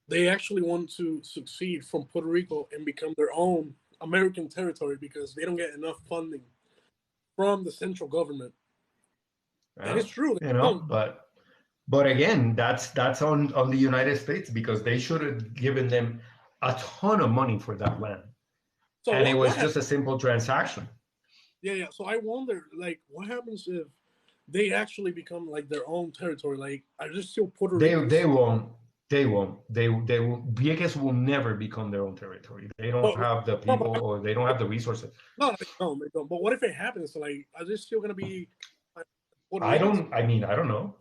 [SPEAKER 2] They actually want to succeed from Puerto Rico and become their own American territory because they don't get enough funding from the central government. And it's true,
[SPEAKER 1] but again, that's on the United States because they should have given them a ton of money for that land, so and it was just a simple transaction.
[SPEAKER 2] Yeah. So I wonder, like, what happens if they actually become like their own territory? Like, are there still Puerto Ricans?
[SPEAKER 1] They won't. Vieques will never become their own territory. They don't have the people, or they don't have the resources.
[SPEAKER 2] No, they don't. But what if it happens? Like, are they still going to be?
[SPEAKER 1] I don't know.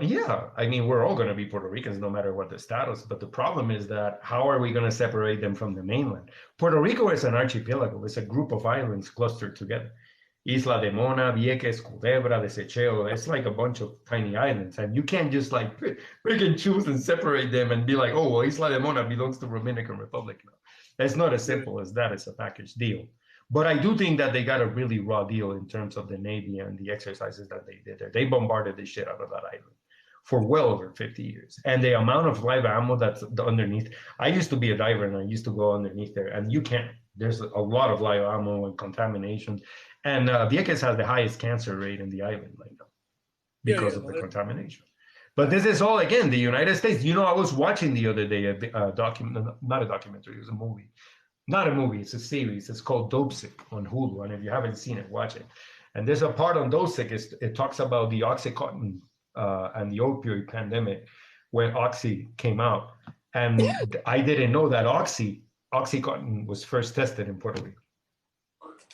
[SPEAKER 1] Yeah, I mean, we're all going to be Puerto Ricans no matter what the status. But the problem is that how are we going to separate them from the mainland? Puerto Rico is an archipelago. It's a group of islands clustered together. Isla de Mona, Vieques, Culebra, Desecheo. It's like a bunch of tiny islands. And you can't just like pick and choose and separate them and be like, oh, well, Isla de Mona belongs to Dominican Republic now. It's not as simple as that. It's a package deal. But I do think that they got a really raw deal in terms of the Navy and the exercises that they did there. They bombarded the shit out of that island for well over 50 years. And the amount of live ammo that's underneath. I used to be a diver and I used to go underneath there, and you can't. There's a lot of live ammo and contamination. And Vieques has the highest cancer rate in the island right now because of the contamination. But this is all, again, the United States. I was watching the other day a document, not a documentary, it was a movie. Not a movie, it's a series. It's called Dopesick on Hulu. And if you haven't seen it, watch it. And there's a part on Dopesick, it talks about the Oxycontin and the opioid pandemic when Oxy came out. And I didn't know that Oxycontin was first tested in Puerto Rico.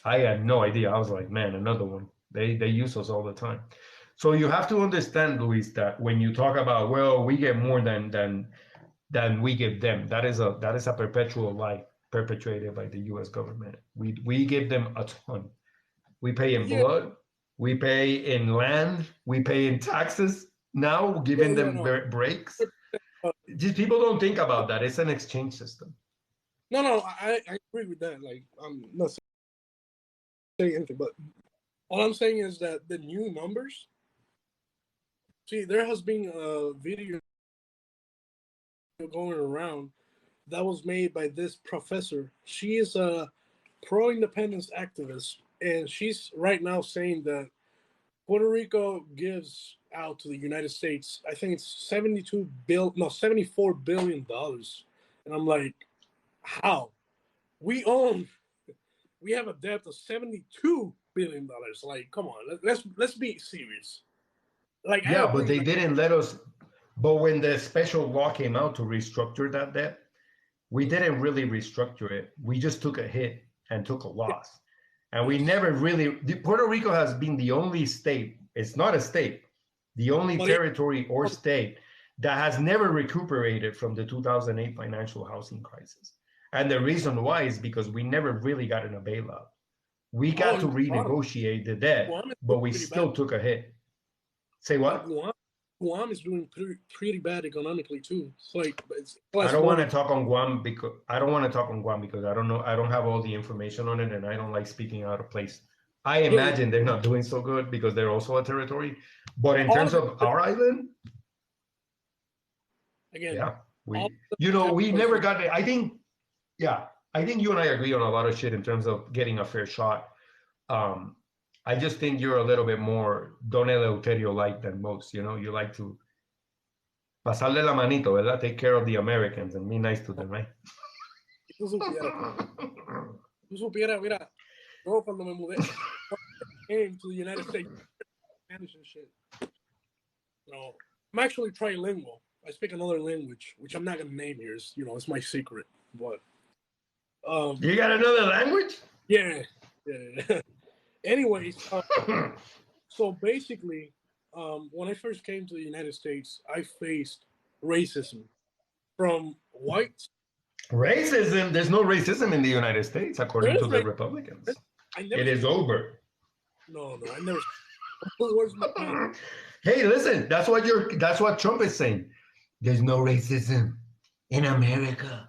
[SPEAKER 1] I had no idea. I was like, man, another one. They use us all the time. So you have to understand, Luis, that when you talk about, well, we get more than we give them, that is a perpetual lie perpetrated by the U.S. government. We give them a ton. We pay in blood, we pay in land, we pay in taxes. Now giving them breaks. Just people don't think about that. It's an exchange system.
[SPEAKER 2] No, I agree with that. Like, I'm not saying anything, but all I'm saying is that the new numbers. See, there has been a video going around that was made by this professor. She is a pro-independence activist, and she's right now saying that Puerto Rico gives out to the United States, I think it's $74 billion. And I'm like, how? We have a debt of $72 billion. Like, come on, let's be serious. Like,
[SPEAKER 1] yeah, but they didn't let us. But when the special law came out to restructure that debt, we didn't really restructure it. We just took a hit and took a loss. And we never really, Puerto Rico has been the only state, it's not a state, the only territory or state that has never recuperated from the 2008 financial housing crisis. And the reason why is because we never really got in a bailout. We got to renegotiate the debt, but we still took a hit. Say what?
[SPEAKER 2] Guam is doing pretty bad economically too. It's like
[SPEAKER 1] I don't want to talk on Guam because I don't know. I don't have all the information on it, and I don't like speaking out of place. I imagine they're not doing so good because they're also a territory. But in terms of our island,
[SPEAKER 2] again,
[SPEAKER 1] we never got it. I think you and I agree on a lot of shit in terms of getting a fair shot. I just think you're a little bit more Don Eleuterio-like than most. You like to pasarle la manito, ¿verdad? Take care of the Americans and be nice to them, right?
[SPEAKER 2] Tú supiera, mira, yo cuando me mudé came to the United States, Spanish and shit. No, I'm actually trilingual. I speak another language, which I'm not gonna name here. It's my secret. But
[SPEAKER 1] you got another language?
[SPEAKER 2] Yeah. Anyways, so basically, when I first came to the United States, I faced racism from whites
[SPEAKER 1] Racism. There's no racism in the United States,
[SPEAKER 2] There
[SPEAKER 1] according
[SPEAKER 2] is
[SPEAKER 1] to the
[SPEAKER 2] racism.
[SPEAKER 1] Republicans.
[SPEAKER 2] I never
[SPEAKER 1] It is
[SPEAKER 2] seen it.
[SPEAKER 1] over.
[SPEAKER 2] No, I never. Where's my pen?
[SPEAKER 1] Hey, listen. That's what Trump is saying. There's no racism in America.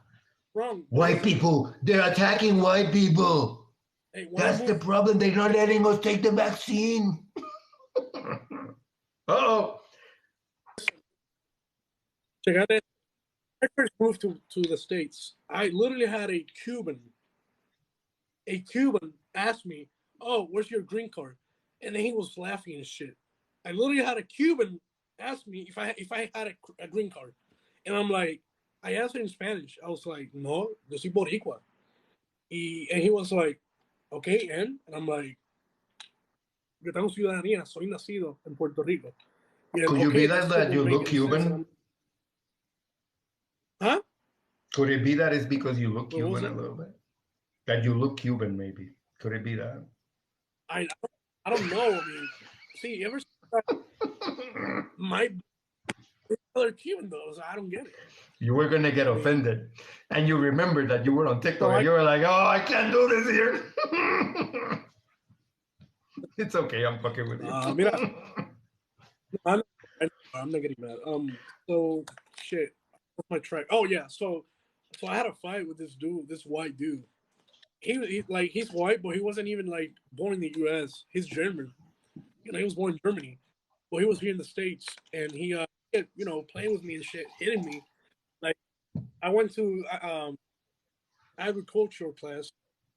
[SPEAKER 2] Wrong.
[SPEAKER 1] White people, they're attacking white people.
[SPEAKER 2] Hey,
[SPEAKER 1] That's the problem. They're not letting us take the vaccine. Uh-oh.
[SPEAKER 2] Check out that. I first moved to the States. I literally had a Cuban ask me, "Oh, where's your green card?" And then he was laughing and shit. I literally had a Cuban ask me if I had a green card, and I'm like, I answered in Spanish. I was like, "No, yo soy boricua," and he was like, "Okay, and I'm like, yo tengo ciudadanía, soy nacido en Puerto Rico." Yeah,
[SPEAKER 1] Could you
[SPEAKER 2] okay,
[SPEAKER 1] be
[SPEAKER 2] that still
[SPEAKER 1] that you
[SPEAKER 2] don't make
[SPEAKER 1] look
[SPEAKER 2] any sense.
[SPEAKER 1] Cuban?
[SPEAKER 2] Huh?
[SPEAKER 1] Could it be that it's because you look
[SPEAKER 2] What was
[SPEAKER 1] Cuban a
[SPEAKER 2] it?
[SPEAKER 1] little bit? That you look Cuban, maybe. Could it be that?
[SPEAKER 2] I don't know. I mean, see, ever my other Cuban though, so I don't get it.
[SPEAKER 1] You were going to get offended. And you remember that you were on TikTok
[SPEAKER 2] So
[SPEAKER 1] and you were like, oh, I can't do this here. It's okay. I'm fucking with you.
[SPEAKER 2] mira, I'm, I'm not getting mad. So shit. What's my track? Oh yeah. So I had a fight with this dude, this white dude. He like he's white, but he wasn't even like born in the U.S. He's German. You know, he was born in Germany, but he was here in the States, and he playing with me and shit, hitting me. Like I went to agricultural class.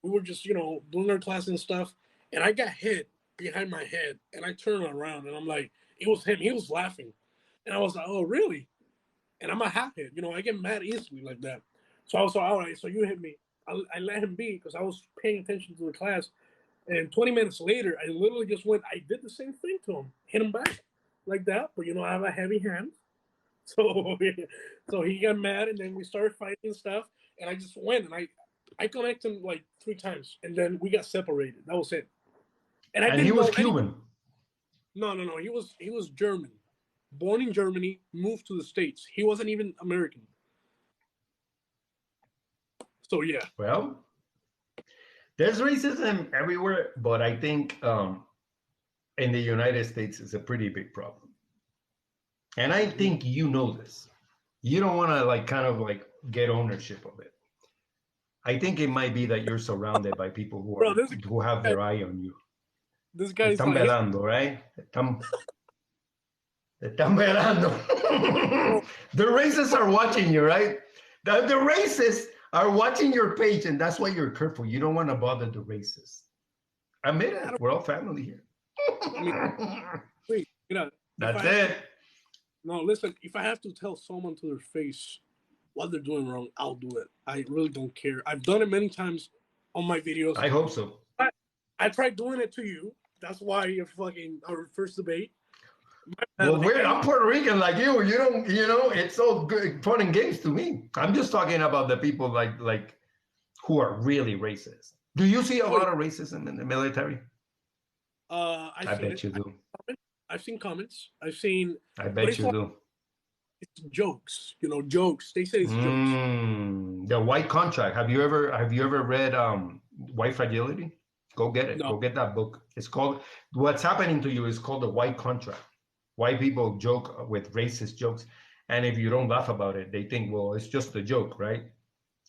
[SPEAKER 2] We were just doing our class and stuff, and I got hit behind my head, and I turned around, and I'm like, it was him. He was laughing, and I was like, oh really? And I'm a half hit. I get mad easily like that. So I was like, all right, so you hit me. I let him be because I was paying attention to the class. And 20 minutes later, I literally just went, I did the same thing to him, hit him back like that. But, I have a heavy hand. So so he got mad, and then we started fighting and stuff. And I just went, and I connected him like 3 times. And then we got separated. That was it. And I
[SPEAKER 1] And
[SPEAKER 2] didn't
[SPEAKER 1] he was
[SPEAKER 2] know
[SPEAKER 1] Cuban.
[SPEAKER 2] No. He was German. Born in Germany, moved to the States. He wasn't even American. So, yeah.
[SPEAKER 1] Well, there's racism everywhere, but I think in the United States it's a pretty big problem. And I think you know this. You don't want to get ownership of it. I think it might be that you're surrounded by people who have their eye on you.
[SPEAKER 2] This guy's
[SPEAKER 1] Están velando, right? Están velando. The racists are watching you, right? The racists are watching your page, and that's why you're careful. You don't want to bother the racists. Admit it. We're all family here.
[SPEAKER 2] Wait,
[SPEAKER 1] That's it.
[SPEAKER 2] No, listen, if I have to tell someone to their face what they're doing wrong, I'll do it. I really don't care. I've done it many times on my videos.
[SPEAKER 1] I hope so.
[SPEAKER 2] I tried doing it to you. That's why you're fucking our first debate.
[SPEAKER 1] Well, I'm Puerto Rican like you. You don't, it's all good, fun and games to me. I'm just talking about the people like who are really racist. Do you see a lot of racism in the military? I bet you do.
[SPEAKER 2] I've seen comments. I
[SPEAKER 1] bet you do.
[SPEAKER 2] It's jokes, jokes. They say it's jokes.
[SPEAKER 1] The White Contract. Have you ever read White Fragility? Go get it. No. Go get that book. It's called What's Happening to You is called the White Contract. White people joke with racist jokes, and if you don't laugh about it, they think, well, it's just a joke, right?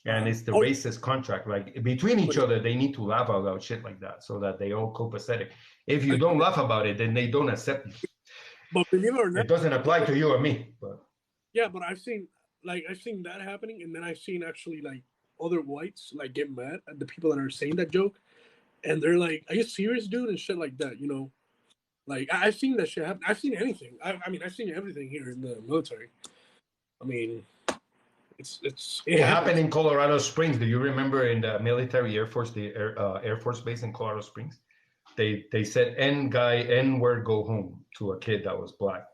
[SPEAKER 1] And it's the racist contract. Like between each other, they need to laugh about shit like that so that they all copacetic. If you don't laugh about it, then they don't accept you.
[SPEAKER 2] But believe it or not,
[SPEAKER 1] it doesn't apply to you or me. But
[SPEAKER 2] yeah, but I've seen that happening, and then I've seen actually like other whites like get mad at the people that are saying that joke, and they're like, "Are you serious, dude?" and shit like that. Like I've seen that shit happen. I've seen anything. I mean, I've seen everything here in the military. I mean, it
[SPEAKER 1] happened in Colorado Springs. Do you remember in the military Air Force, the Air Force base in Colorado Springs? They said N-word, go home to a kid that was black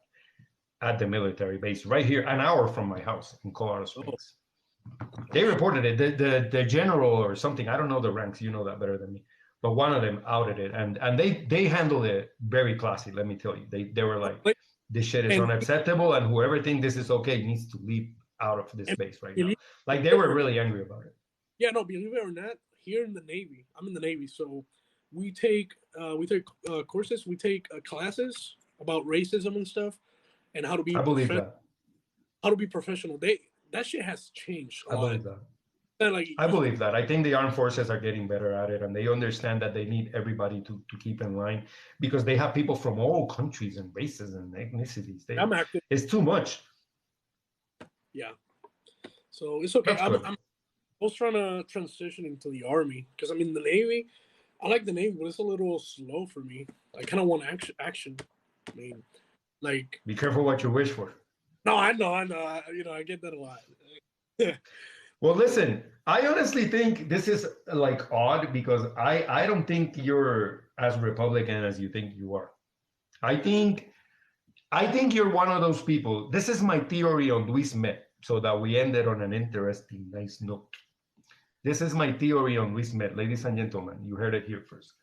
[SPEAKER 1] at the military base right here, an hour from my house in Colorado Springs. They reported it. The general or something, I don't know the ranks. You know that better than me. But one of them outed it, and they handled it very classy. Let me tell you, they were like, "This shit is unacceptable, and whoever thinks this is okay needs to leave out of this
[SPEAKER 2] And
[SPEAKER 1] space right now.
[SPEAKER 2] believe
[SPEAKER 1] Like they
[SPEAKER 2] it
[SPEAKER 1] were
[SPEAKER 2] or
[SPEAKER 1] really angry about it.
[SPEAKER 2] yeah, no, believe it or not, here in the Navy, I'm in the Navy, so we take courses, we take classes about racism and stuff, and
[SPEAKER 1] I believe that.
[SPEAKER 2] how to be professional. That shit has changed a
[SPEAKER 1] I
[SPEAKER 2] lot.
[SPEAKER 1] believe that.
[SPEAKER 2] And like
[SPEAKER 1] I believe that. I think the armed forces are getting better at it, and they understand that they need everybody to keep in line because they have people from all countries and races and ethnicities.
[SPEAKER 2] I'm active,
[SPEAKER 1] It's too much.
[SPEAKER 2] yeah. So it's okay.
[SPEAKER 1] That's good.
[SPEAKER 2] I was trying to transition into the army because I'm in the Navy. I like the Navy, but it's a little slow for me. I kind of want action. Action. I mean, like,
[SPEAKER 1] Be careful what you wish for.
[SPEAKER 2] no, I know. I get that a lot.
[SPEAKER 1] Well, listen, I honestly think this is like odd because I don't think you're as Republican as you think you are. I think you're one of those people. This is my theory on Luis Met, so that we ended on an interesting, nice note. This is my theory on Luis Met, ladies and gentlemen. You heard it here first.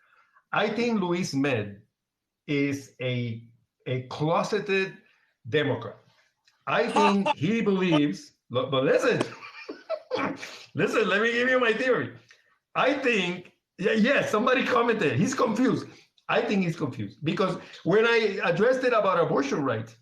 [SPEAKER 1] I think Luis Med is a closeted Democrat. I think he believes, but listen, listen, let me give you my theory. I think, yeah, somebody commented, he's confused. I think he's confused because when I addressed it about abortion rights,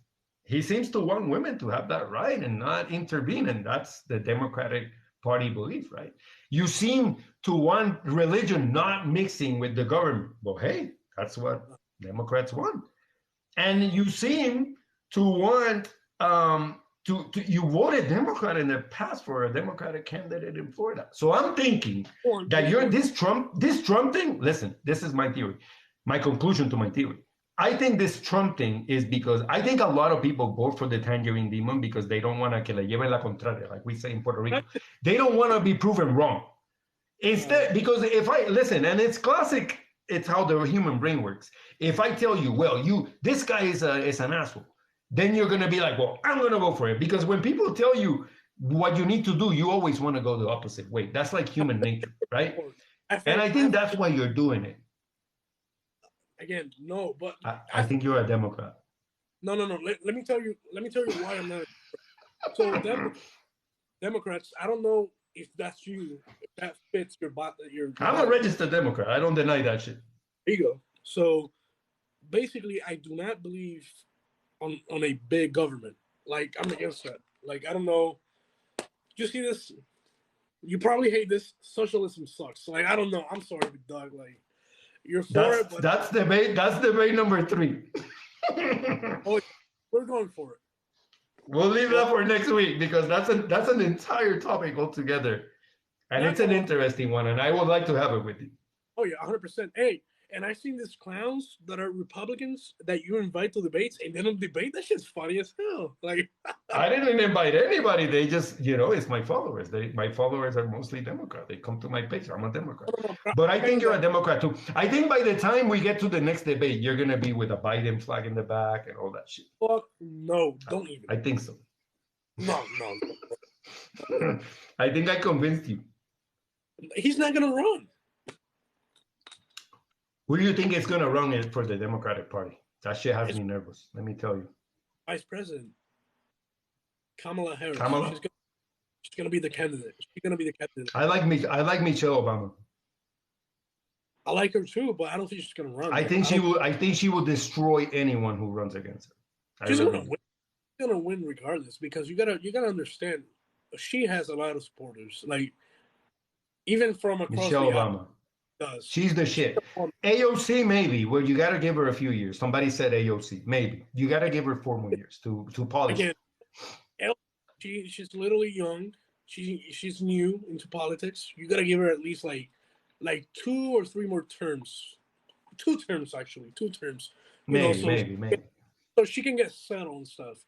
[SPEAKER 1] he seems to want women to have that right and not intervene. And that's the Democratic Party belief, right? You seem to want religion not mixing with the government. Well, hey, that's what Democrats want. And you seem to want you voted Democrat in the past for a Democratic candidate in Florida. So I'm thinking that you're this Trump thing. Listen, this is my theory, my conclusion to my theory. I think this Trump thing is because I think a lot of people vote for the tangerine demon because they don't want to que le lleven la contraria, like we say in Puerto Rico. They don't want to be proven wrong. Instead, because if I listen, and it's classic, it's how the human brain works. If I tell you, well, this guy is an asshole, then you're gonna be like, well, I'm gonna vote for it. Because when people tell you what you need to do, you always want to go the opposite way. That's like human nature, right? And I think that's why you're doing it.
[SPEAKER 2] Again, no, but
[SPEAKER 1] I think you're a Democrat.
[SPEAKER 2] No. Let me tell you why I'm not. So Democrats, I don't know if that's you, if that fits your
[SPEAKER 1] I'm a registered Democrat. I don't deny that shit.
[SPEAKER 2] There you go. So basically, I do not believe on a big government. Like, I'm against that. Like, I don't know. You see this? You probably hate this. Socialism sucks. Like, I don't know. I'm sorry, Doug. Like, you're for it, but
[SPEAKER 1] that's debate number 3.
[SPEAKER 2] Oh, we're going for it.
[SPEAKER 1] We'll leave that for next week because that's an entire topic altogether, and it's an interesting one, and I would like to have it with you.
[SPEAKER 2] Oh yeah, 100%. Hey, and I've seen these clowns that are Republicans that you invite to debates, and they don't debate. That shit's funny as hell. Like,
[SPEAKER 1] I didn't invite anybody. They just, it's my followers. My followers are mostly Democrat. They come to my page. I'm a Democrat. But I think you're a Democrat too. I think by the time we get to the next debate, you're going to be with a Biden flag in the back and all that shit.
[SPEAKER 2] Fuck no, don't even.
[SPEAKER 1] I think so.
[SPEAKER 2] No.
[SPEAKER 1] I think I convinced you.
[SPEAKER 2] He's not going to run.
[SPEAKER 1] Who do you think is going to run it for the Democratic Party? That shit has me nervous. Let me tell you.
[SPEAKER 2] Vice President Kamala Harris.
[SPEAKER 1] Kamala?
[SPEAKER 2] She's going to be the candidate. She's going to be the candidate.
[SPEAKER 1] I like Michelle Obama.
[SPEAKER 2] I like her too, but I don't think she's going to run.
[SPEAKER 1] I think she will destroy anyone who runs against her.
[SPEAKER 2] She's going to win. She's going to win regardless because you gotta understand. She has a lot of supporters. Like, even from across
[SPEAKER 1] Michelle Obama.
[SPEAKER 2] Does.
[SPEAKER 1] She's the shit. AOC, maybe. Well, you got to give her a few years. Somebody said AOC, maybe. You got to give her 4 more years to polish.
[SPEAKER 2] Again, she's literally young. She's new into politics. You got to give her at least like 2 or 3 more terms. 2 terms, actually. 2 terms.
[SPEAKER 1] Maybe.
[SPEAKER 2] So she can get settled and stuff.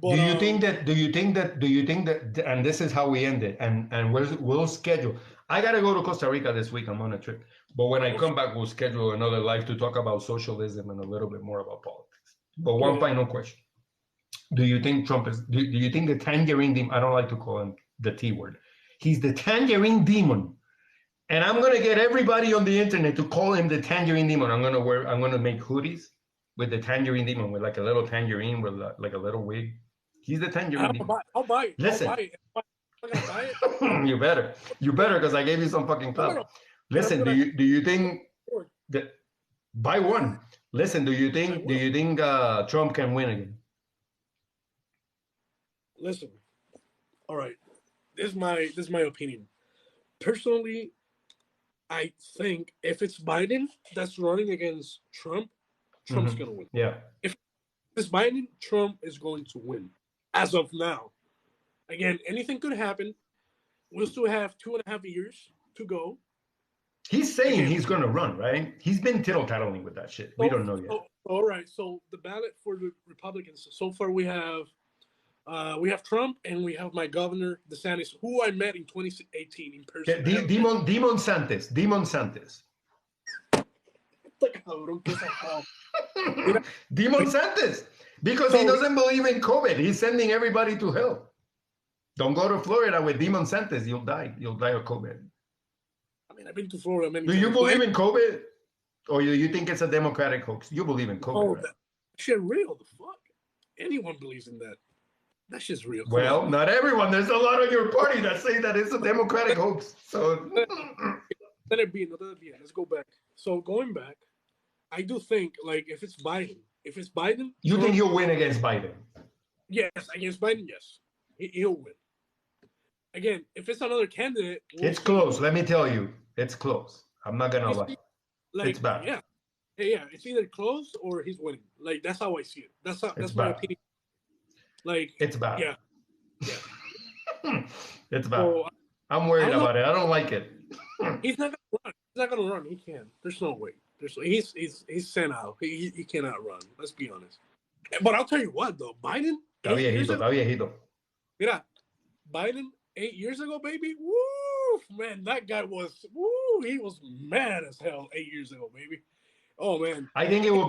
[SPEAKER 2] But,
[SPEAKER 1] do you think that, and this is how we end it, and we'll schedule. I got to go to Costa Rica this week. I'm on a trip. But when I come back, we'll schedule another live to talk about socialism and a little bit more about politics. But one final question. Do you think Trump is, do you think the tangerine demon, I don't like to call him the T word. He's the tangerine demon. And I'm going to get everybody on the internet to call him the tangerine demon. I'm going to make hoodies with the tangerine demon, with like a little tangerine with like a little wig. He's the tangerine king.
[SPEAKER 2] I'll buy it.
[SPEAKER 1] Listen,
[SPEAKER 2] I'll buy it. I'm gonna buy it.
[SPEAKER 1] you better, because I gave you some fucking
[SPEAKER 2] No, no,
[SPEAKER 1] clout.
[SPEAKER 2] no.
[SPEAKER 1] Listen, do you think that buy one? Listen, do you
[SPEAKER 2] I will.
[SPEAKER 1] think Trump can win again?
[SPEAKER 2] Listen. All right. This is my opinion. Personally, I think if it's Biden that's running against Trump, Trump's gonna win.
[SPEAKER 1] Yeah.
[SPEAKER 2] If it's Biden, Trump is going to win. As of now. Again, anything could happen. We'll still have 2.5 years to go.
[SPEAKER 1] He's saying he's going to run, right? He's been tittle-tattling with that shit. We don't know yet.
[SPEAKER 2] All right. So the ballot for the Republicans. So far, we have Trump and we have my governor DeSantis, who I met in 2018 in person.
[SPEAKER 1] Demon Santis. Demon Santis. Because he doesn't believe in COVID. He's sending everybody to hell. Don't go to Florida with Demon Santis. You'll die. You'll die of COVID.
[SPEAKER 2] I mean, I've been to Florida many
[SPEAKER 1] times. Do you believe in COVID? Or do you think it's a Democratic hoax? You believe in COVID,
[SPEAKER 2] oh,
[SPEAKER 1] right?
[SPEAKER 2] That shit real. The fuck? Anyone believes in that. That shit's real.
[SPEAKER 1] Well, not everyone. There's a lot of your party that say that it's a Democratic hoax. So
[SPEAKER 2] let it be. Let's go back. So going back, I do think, like, if it's Biden,
[SPEAKER 1] you think he'll win against Biden?
[SPEAKER 2] Yes, against Biden, yes. He'll win. Again, if it's another candidate,
[SPEAKER 1] it's close. Let me tell you, it's close. I'm not gonna lie.
[SPEAKER 2] Like,
[SPEAKER 1] it's bad.
[SPEAKER 2] Yeah. It's either close or he's winning. Like, that's how I see it. That's my opinion. Like,
[SPEAKER 1] it's bad.
[SPEAKER 2] Yeah.
[SPEAKER 1] It's bad. So, I'm worried about it. I don't like it.
[SPEAKER 2] He's not gonna run. He's not gonna run. He can't. There's no way. He's sent out. He cannot run. Let's be honest. But I'll tell you what, though, Biden.
[SPEAKER 1] Está viejito.
[SPEAKER 2] Mira, Biden 8 years ago, baby. Woo, man, that guy was he was mad as hell 8 years ago, baby. Oh man.
[SPEAKER 1] I think it will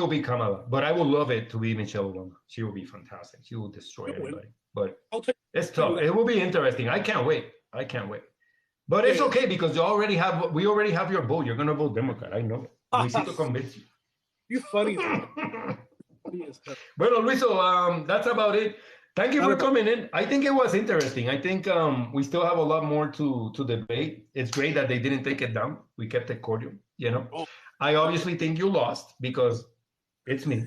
[SPEAKER 1] be Kamala, but I would love it to be Michelle Obama. She will be fantastic. She will destroy everybody. But it's tough. It will be interesting. I can't wait. But it's okay because we already have your vote. You're gonna vote Democrat. I know it. We need to convince you.
[SPEAKER 2] You funny.
[SPEAKER 1] Bueno, Luiso, that's about it. Thank you for coming in. I think it was interesting. I think we still have a lot more to debate. It's great that they didn't take it down. We kept it cordial, you know. Oh. I obviously think you lost because it's me.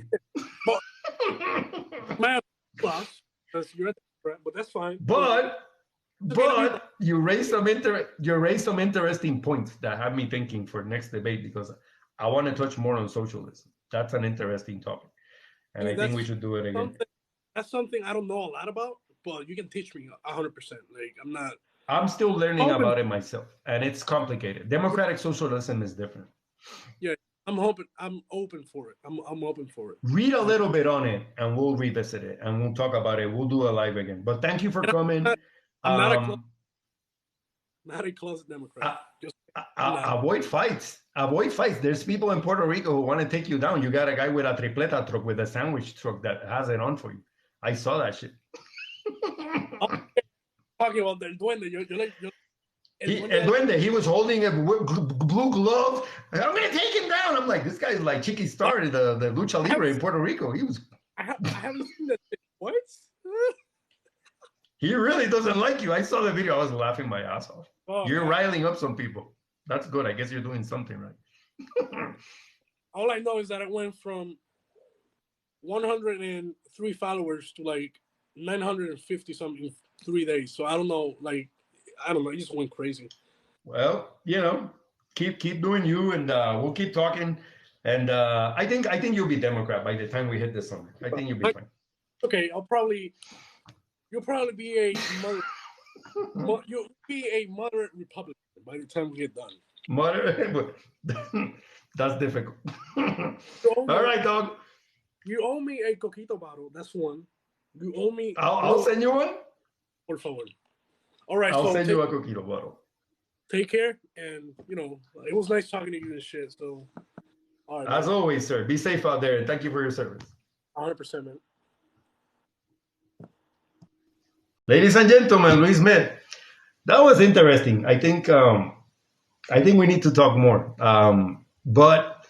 [SPEAKER 2] Man, lost. But that's fine.
[SPEAKER 1] But you raised some interesting points that have me thinking for next debate because I want to touch more on socialism. That's an interesting topic. And I think we should do it again.
[SPEAKER 2] That's something I don't know a lot about, but you can teach me 100%. Like,
[SPEAKER 1] I'm still learning about it myself, and it's complicated. Democratic socialism is different.
[SPEAKER 2] Yeah, I'm open for it. I'm open for it.
[SPEAKER 1] Read a little bit on it, and we'll revisit it, and we'll talk about it. We'll do a live again. But thank you for coming.
[SPEAKER 2] I'm not a closet Democrat.
[SPEAKER 1] Avoid fights. There's people in Puerto Rico who want to take you down. You got a guy with a tripleta truck, with a sandwich truck that has it on for you. I saw that shit.
[SPEAKER 2] Talking about the duende.
[SPEAKER 1] El duende, he was holding a blue glove. I'm going to take him down. I'm like, this guy's like Chiqui Star, the lucha libre in Puerto Rico.
[SPEAKER 2] I haven't seen that. What?
[SPEAKER 1] He really doesn't like you. I saw the video. I was laughing my ass off. Oh, you're riling up some people. That's good. I guess you're doing something right.
[SPEAKER 2] All I know is that I went from 103 followers to like 950 something in 3 days. So I don't know. Like, I don't know. It just went crazy.
[SPEAKER 1] Well, you know, keep doing you, and we'll keep talking. And I think you'll be Democrat by the time we hit this summer. I think you'll be fine.
[SPEAKER 2] Okay, you'll probably be a you'll be a moderate Republican by the time we get done.
[SPEAKER 1] Moderate, that's difficult. All right, dog.
[SPEAKER 2] You owe me a coquito bottle. That's one. You owe me.
[SPEAKER 1] I'll send you one.
[SPEAKER 2] Por favor. All right.
[SPEAKER 1] I'll send you a coquito bottle.
[SPEAKER 2] Take care, and it was nice talking to you and shit. So,
[SPEAKER 1] all right. As always, sir. Be safe out there, and thank you for your service.
[SPEAKER 2] 100%, man.
[SPEAKER 1] Ladies and gentlemen, Luis Med. That was interesting. I think we need to talk more. But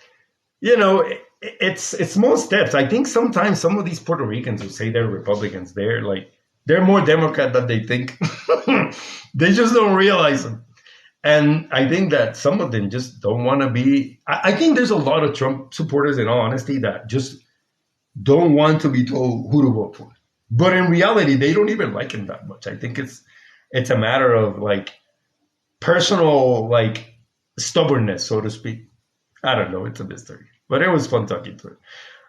[SPEAKER 1] it's small steps. I think sometimes some of these Puerto Ricans who say they're Republicans, they're more Democrat than they think. They just don't realize them. And I think that some of them just don't want to be. I think there's a lot of Trump supporters, in all honesty, that just don't want to be told who to vote for. But in reality, they don't even like him that much. I think it's a matter of like personal like stubbornness, so to speak. I don't know. It's a mystery, but it was fun talking to it.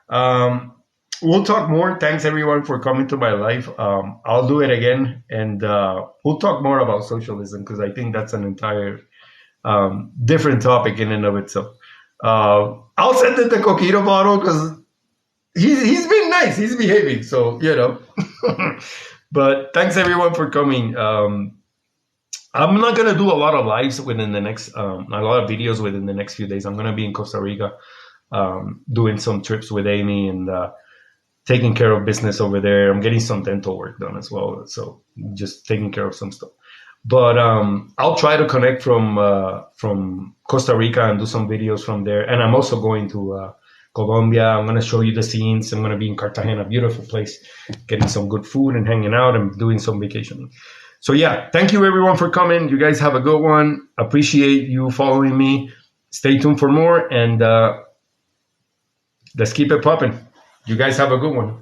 [SPEAKER 1] Um, we'll talk more. Thanks everyone for coming to my life. I'll do it again, and we'll talk more about socialism because I think that's an entire different topic in and of itself. I'll send it to Coquito bottle because he's been nice. He's behaving, so you know. But thanks everyone for coming. I'm not gonna do a lot of lives within the next, a lot of videos within the next few days. I'm gonna be in Costa Rica, doing some trips with Amy and taking care of business over there. I'm getting some dental work done as well, so just taking care of some stuff. But I'll try to connect from Costa Rica and do some videos from there. And I'm also going to Colombia. I'm gonna show you the scenes. I'm gonna be in Cartagena, beautiful place, getting some good food and hanging out and doing some vacationing. So yeah, thank you everyone for coming. You guys have a good one. Appreciate you following me. Stay tuned for more, and let's keep it popping. You guys have a good one.